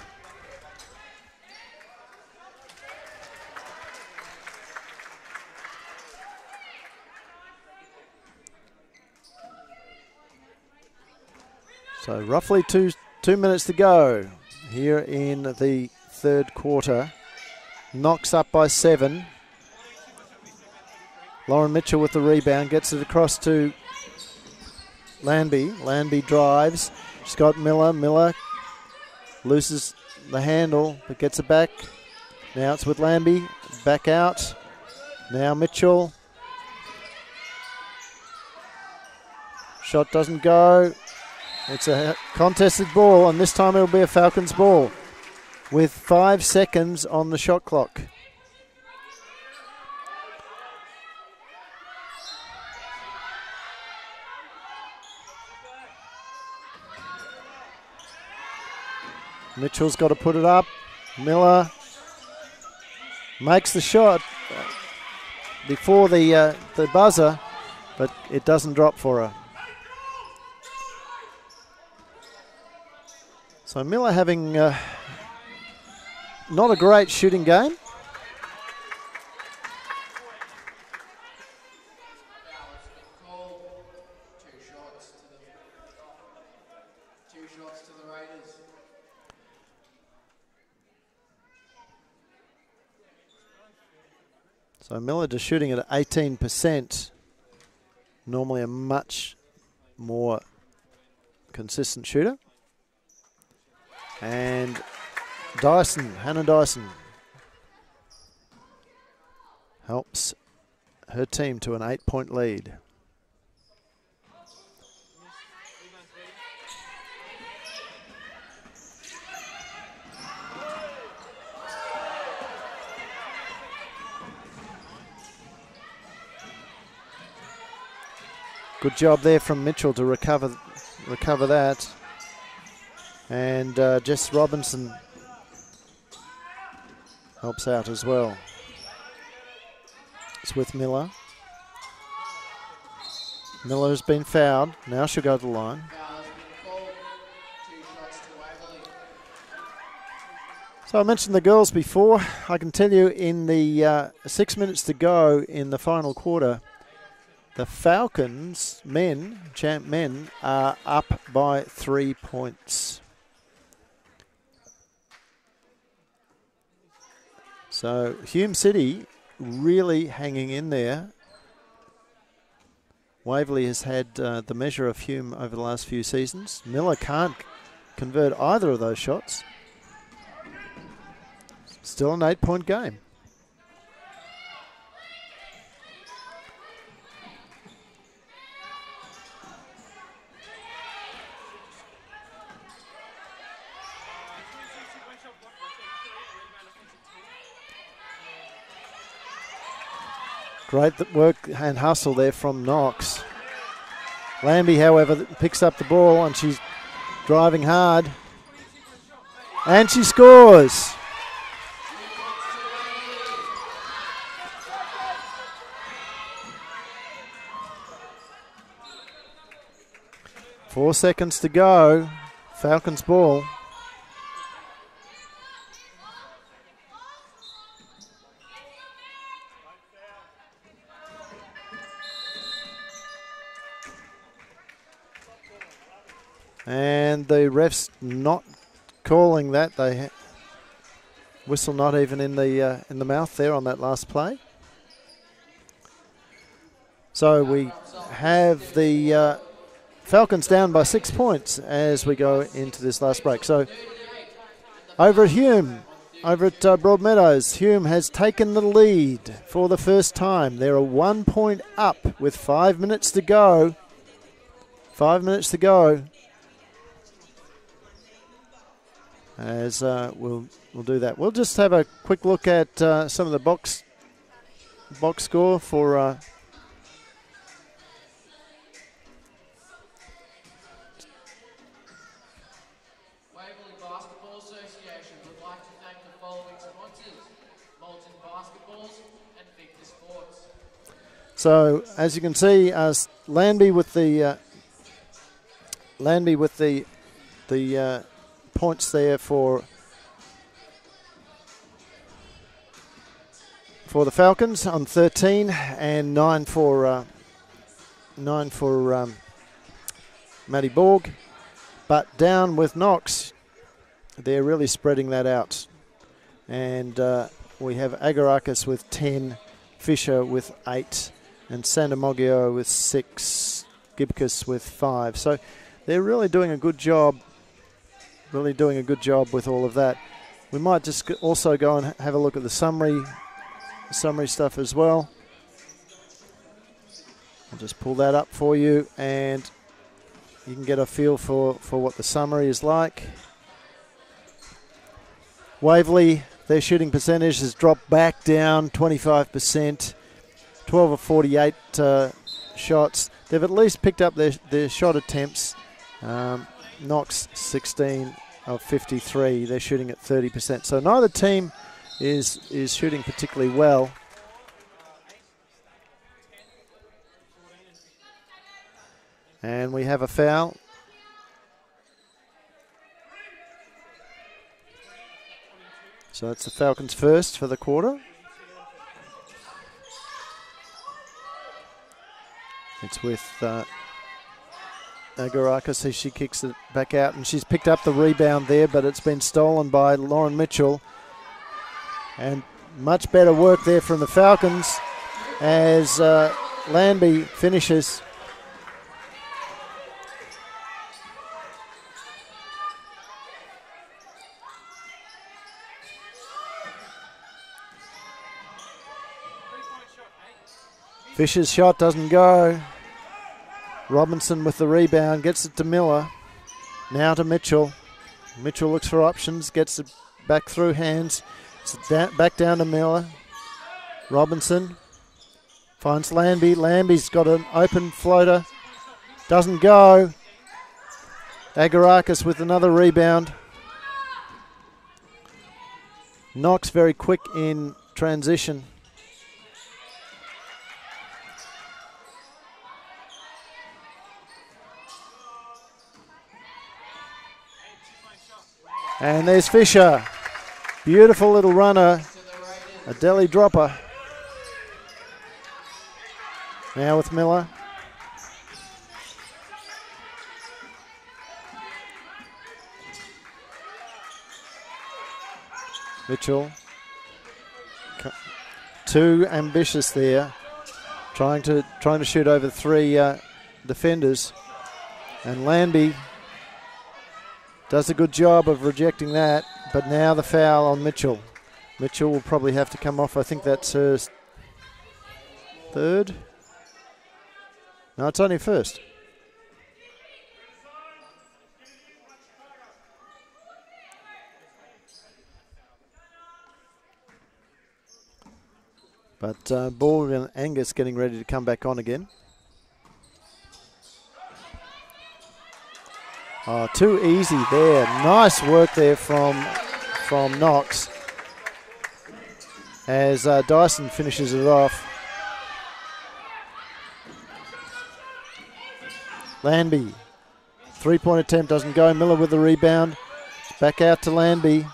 So roughly two minutes to go here in the third quarter. Knox up by 7. Lauren Mitchell with the rebound, gets it across to Landby. Landby drives. She's got Miller. Miller loses the handle, but gets it back. Now it's with Landby. Back out. Now Mitchell. Shot doesn't go. It's a contested ball, and this time it'll be a Falcons ball with 5 seconds on the shot clock. Mitchell's got to put it up. Miller makes the shot before the buzzer, but it doesn't drop for her. So Miller having not a great shooting game. Two shots to the Raiders. So Miller just shooting at 18%. Normally a much more consistent shooter. And Dyson, Hannah Dyson, helps her team to an 8-point lead. Good job there from Mitchell to recover that. And Jess Robinson helps out as well. It's with Miller. Miller has been fouled. Now she'll go to the line. So I mentioned the girls before. I can tell you in the 6 minutes to go in the final quarter, the Falcons champ men, are up by 3 points. So Hume City really hanging in there. Waverley has had the measure of Hume over the last few seasons. Miller can't convert either of those shots. Still an 8-point game. Great work and hustle there from Knox. Lambie, however, picks up the ball and she's driving hard. And she scores. Four seconds to go. Falcons ball. And the refs not calling that. They whistle not even in the mouth there on that last play. So we have the Falcons down by 6 points as we go into this last break. So over at Hume, over at Broadmeadows, Hume has taken the lead for the first time. They're a 1 point up with 5 minutes to go. 5 minutes to go. As we'll do that. We'll just have a quick look at some of the box score for Waverley Basketball Association would like to thank the following sponsors: Molten Basketballs and Victor Sports. So as you can see, Lambie with the points there for the Falcons on 13 and 9 for Maddie Borg, but down with Knox, they're really spreading that out, and we have Agarakis with 10, Fisher with 8, and Santamogio with 6, Gibcus with 5. So they're really doing a good job. Really doing a good job with all of that. We might just also go and have a look at the summary stuff as well. I'll just pull that up for you, and you can get a feel for what the summary is like. Waverley, their shooting percentage has dropped back down 25%, 12 of 48 shots. They've at least picked up their shot attempts. Knox 16 of 53. They're shooting at 30%. So neither team is shooting particularly well. And we have a foul. So that's the Falcons first for the quarter. It's with Agarakis as she kicks it back out, and she's picked up the rebound there, but it's been stolen by Lauren Mitchell. And much better work there from the Falcons as Landby finishes. Fisher's shot doesn't go. Robinson with the rebound, gets it to Miller. Now to Mitchell. Mitchell looks for options, gets it back through hands. Back down to Miller. Robinson finds Landby. Landby's got an open floater. Doesn't go. Agarakis with another rebound. Knox very quick in transition. And there's Fisher. Beautiful little runner. A deli dropper. Now with Miller. Mitchell. Too ambitious there. Trying to shoot over three defenders. And Landby does a good job of rejecting that, but now the foul on Mitchell. Mitchell will probably have to come off. I think that's her third. No, it's only first. But Borg and Angus getting ready to come back on again. Oh, too easy there. Nice work there from Knox as Dyson finishes it off. Landby, three-point attempt doesn't go. Miller with the rebound. Back out to Landby.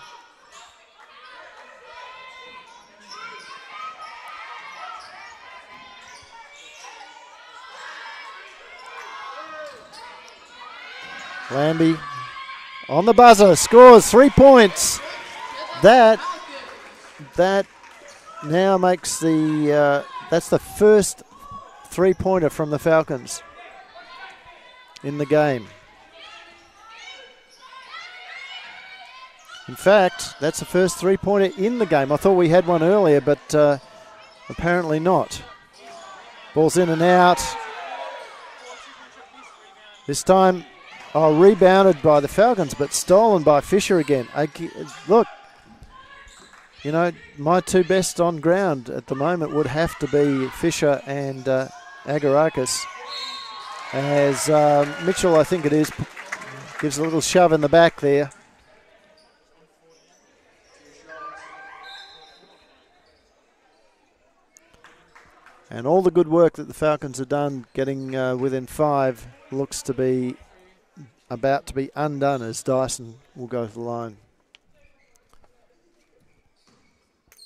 Landby on the buzzer, scores 3 points. That now makes that's the first three-pointer from the Falcons in the game. In fact, that's the first three-pointer in the game. I thought we had one earlier, but apparently not. Ball's in and out. This time, rebounded by the Falcons, but stolen by Fisher again. Look, you know, my two best on ground at the moment would have to be Fisher and Agarakis. As Mitchell, I think it is, gives a little shove in the back there. And all the good work that the Falcons have done getting within 5 looks to be about to be undone as Dyson will go to the line.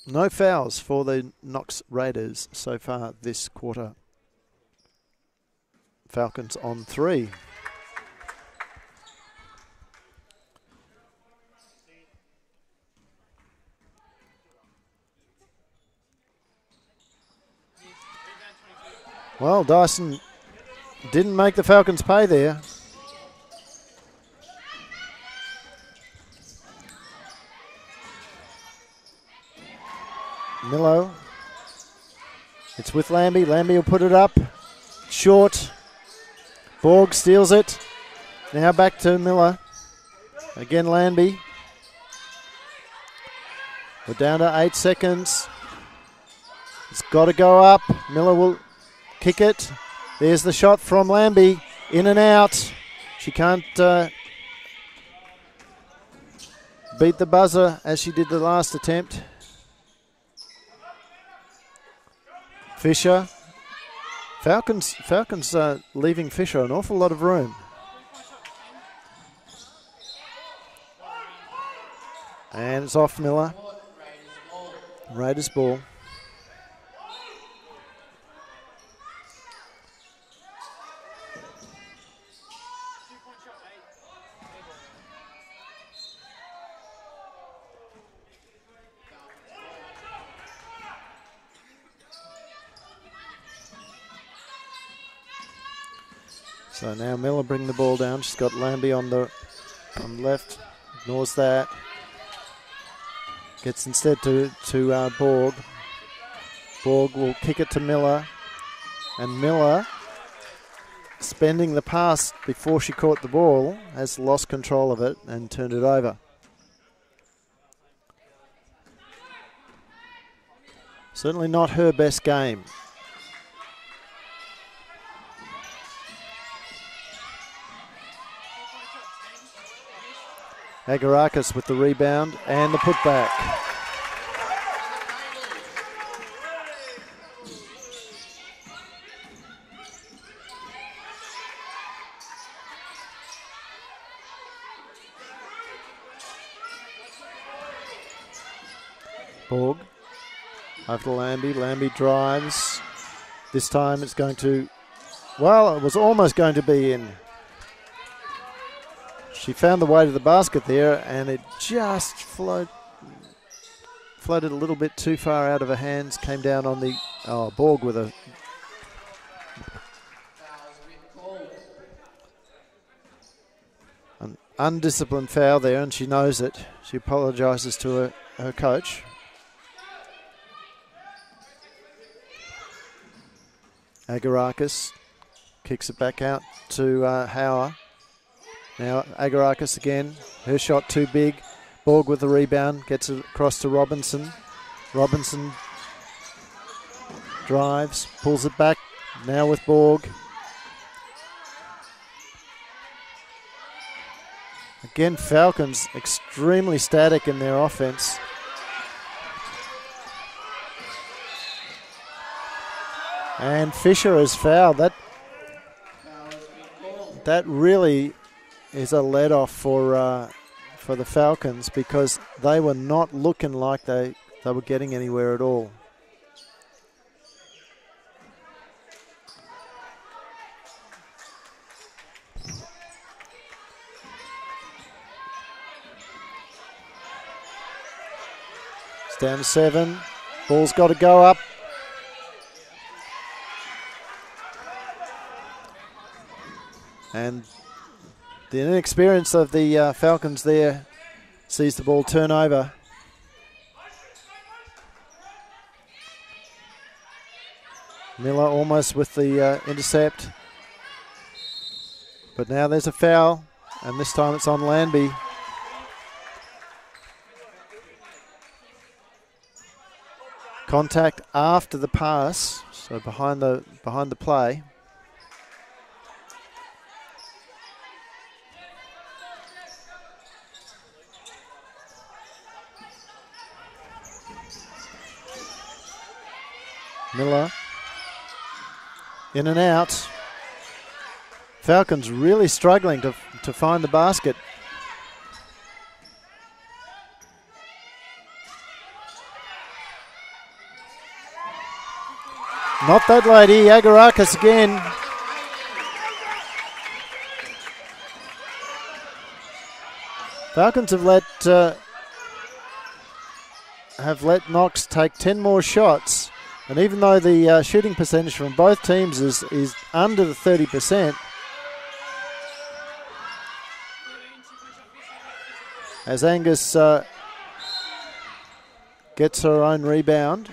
No fouls for the Knox Raiders so far this quarter. Falcons on 3. Well, Dyson didn't make the Falcons pay there. Milo. It's with Landby. Landby will put it up. Short. Borg steals it. Now back to Miller. Again, Landby. We're down to 8 seconds. It's got to go up. Miller will kick it. There's the shot from Landby. In and out. She can't beat the buzzer as she did the last attempt. Fisher. Falcons leaving Fisher an awful lot of room. And it's off Miller. Raiders ball. So now Miller bring the ball down. She's got Landby on the left. Ignores that. Gets instead to Borg. Borg will kick it to Miller. And Miller, spending the pass before she caught the ball, has lost control of it and turned it over. Certainly not her best game. Agarakis with the rebound and the putback. Borg over to Landby. Landby drives. This time it's going to, well, it was almost going to be in. She found the way to the basket there, and it just floated a little bit too far out of her hands. Came down on the Borg with an undisciplined foul there, and she knows it. She apologises to her coach. Agarakis kicks it back out to Hauer. Now Agarakis again, her shot too big. Borg with the rebound, gets it across to Robinson. Robinson drives, pulls it back, now with Borg. Again, Falcons extremely static in their offense. And Fisher is fouled. That really is a let-off for the Falcons, because they were not looking like they were getting anywhere at all. It's down to 7. Ball's got to go up. And the inexperience of the Falcons there sees the ball turn over. Miller almost with the intercept. But now there's a foul, and this time it's on Landby. Contact after the pass, so behind the play. Miller in and out. Falcons really struggling to find the basket. Not that lady, Agarakis again. Falcons have let Knox take 10 more shots. And even though the shooting percentage from both teams is under the 30%, as Angus gets her own rebound.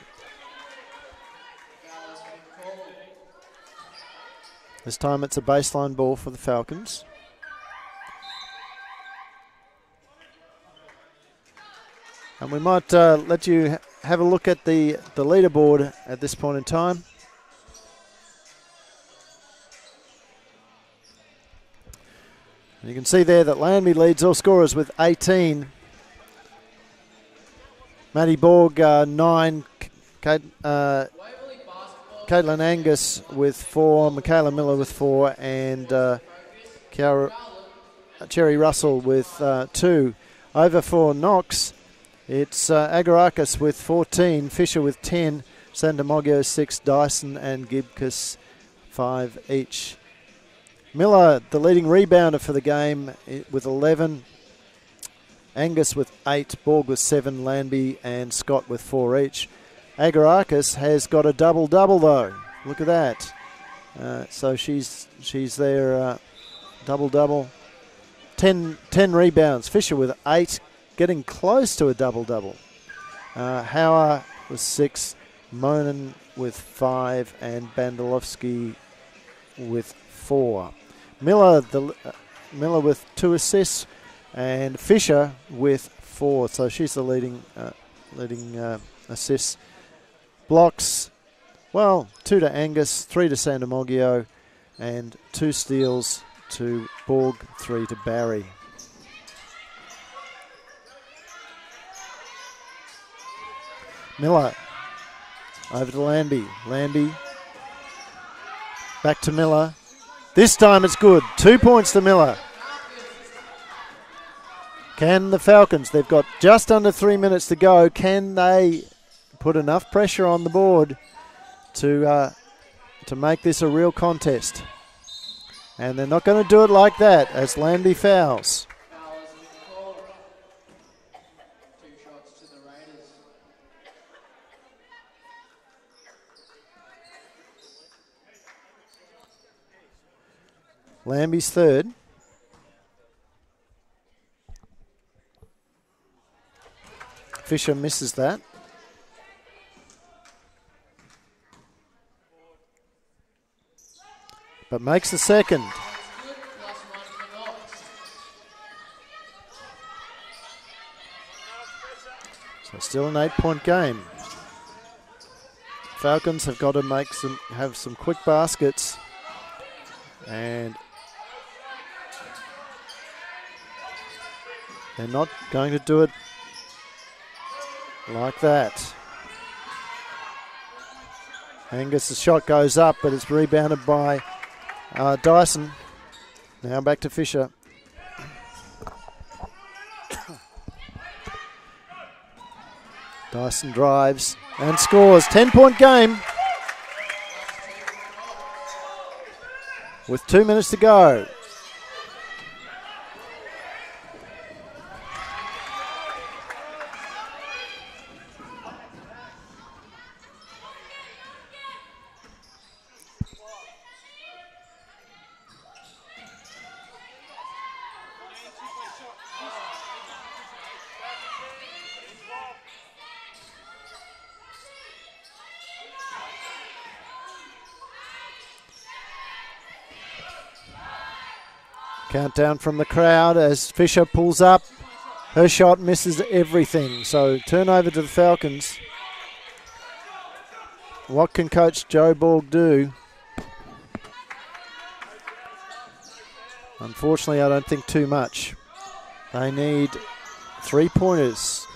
This time it's a baseline ball for the Falcons. And we might let you have a look at the leaderboard at this point in time. You can see there that Landby leads all scorers with 18. Maddie Borg, 9. Caitlin Angus with 4. Michaela Miller with 4. And Cherry Russell with 2. Over for Knox, it's Agarakis with 14. Fisher with 10. Sandamogio 6. Dyson and Gibcus 5 each. Miller, the leading rebounder for the game, with 11. Angus with 8. Borg with 7. Landby and Scott with 4 each. Agarakis has got a double-double though. Look at that. So she's there, double-double. 10 rebounds. Fisher with 8, getting close to a double-double. Hauer with 6. Monin with 5 and Bandelovsky with 4. Miller with 2 assists and Fisher with 4. So she's the leading assists. Blocks, well, 2 to Angus, 3 to Sandamogio, and 2 steals to Borg, 3 to Barry. Miller over to Landby. Landby back to Miller. This time it's good. 2 points to Miller. Can the Falcons, they've got just under 3 minutes to go, can they put enough pressure on the board to make this a real contest? And they're not going to do it like that as Landby fouls. Landby's third. Fisher misses that. But makes the second. So still an 8-point game. Falcons have got to have some quick baskets, and they're not going to do it like that. Angus' shot goes up, but it's rebounded by Dyson. Now back to Fisher. Dyson drives and scores. 10-point game with 2 minutes to go. Countdown from the crowd as Fisher pulls up. Her shot misses everything. So turnover to the Falcons. What can Coach Joe Borg do? Unfortunately, I don't think too much. They need 3-pointers,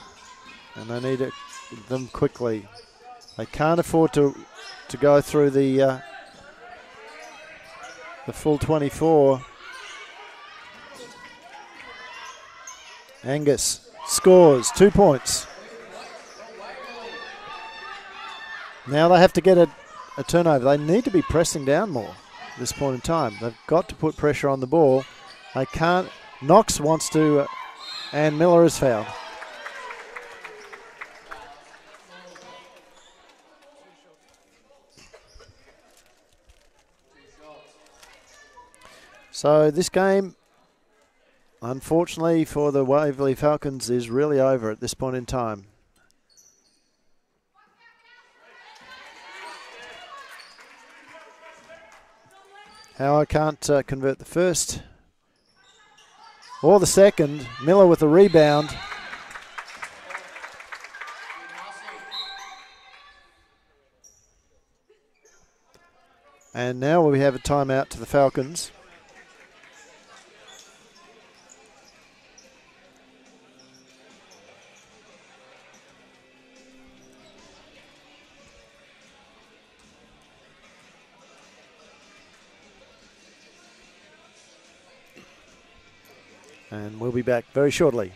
and they need them quickly. They can't afford to go through the full 24. Angus scores 2 points. Now they have to get a turnover. They need to be pressing down more at this point in time. They've got to put pressure on the ball. They can't. Knox wants to, and Miller is fouled. So this game, unfortunately for the Waverley Falcons, is really over at this point in time. Hauer can't convert the first or the second. Miller with a rebound. And now we have a timeout to the Falcons. And we'll be back very shortly.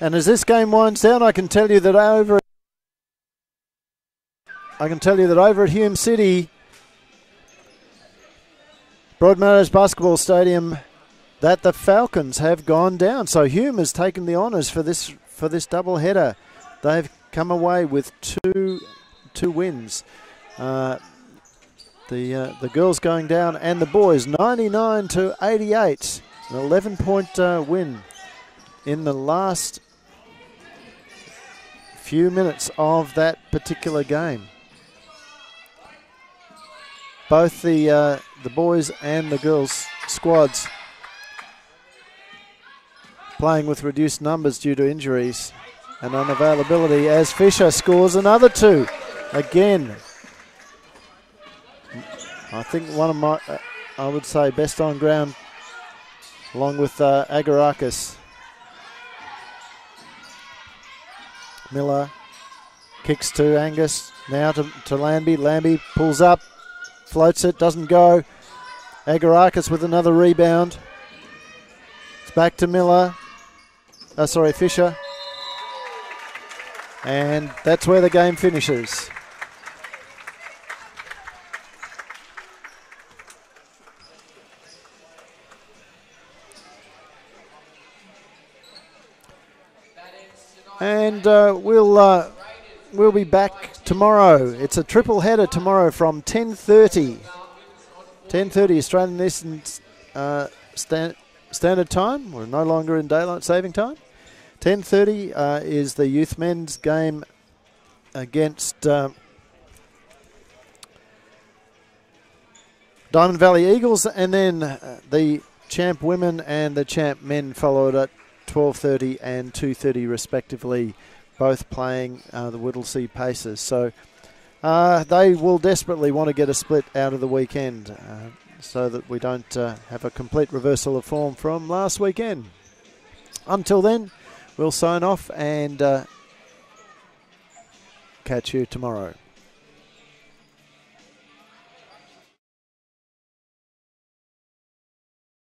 And as this game winds down, I can tell you that over at Hume City, Broadmeadows Basketball Stadium, that the Falcons have gone down. So Hume has taken the honours for this double header. They've come away with two wins. The girls going down and the boys 99-88, an 11-point win in the last few minutes of that particular game. Both the boys and the girls squads playing with reduced numbers due to injuries and unavailability, as Fisher scores another two. Again, I think one of my, I would say, best on ground, along with Agarakis. Miller kicks to Angus, now to Lambie. Lambie pulls up, floats it, doesn't go. Agarakis with another rebound. It's back to Miller. Fisher. And that's where the game finishes. And we'll be back tomorrow. It's a triple header tomorrow from 10:30. 10:30 Australian Eastern Standard Time. We're no longer in daylight saving time. 10:30 is the youth men's game against Diamond Valley Eagles, and then the champ women and the champ men followed at 12:30 and 2:30 respectively, both playing the Whittlesea Pacers. So they will desperately want to get a split out of the weekend so that we don't have a complete reversal of form from last weekend. Until then, we'll sign off and catch you tomorrow.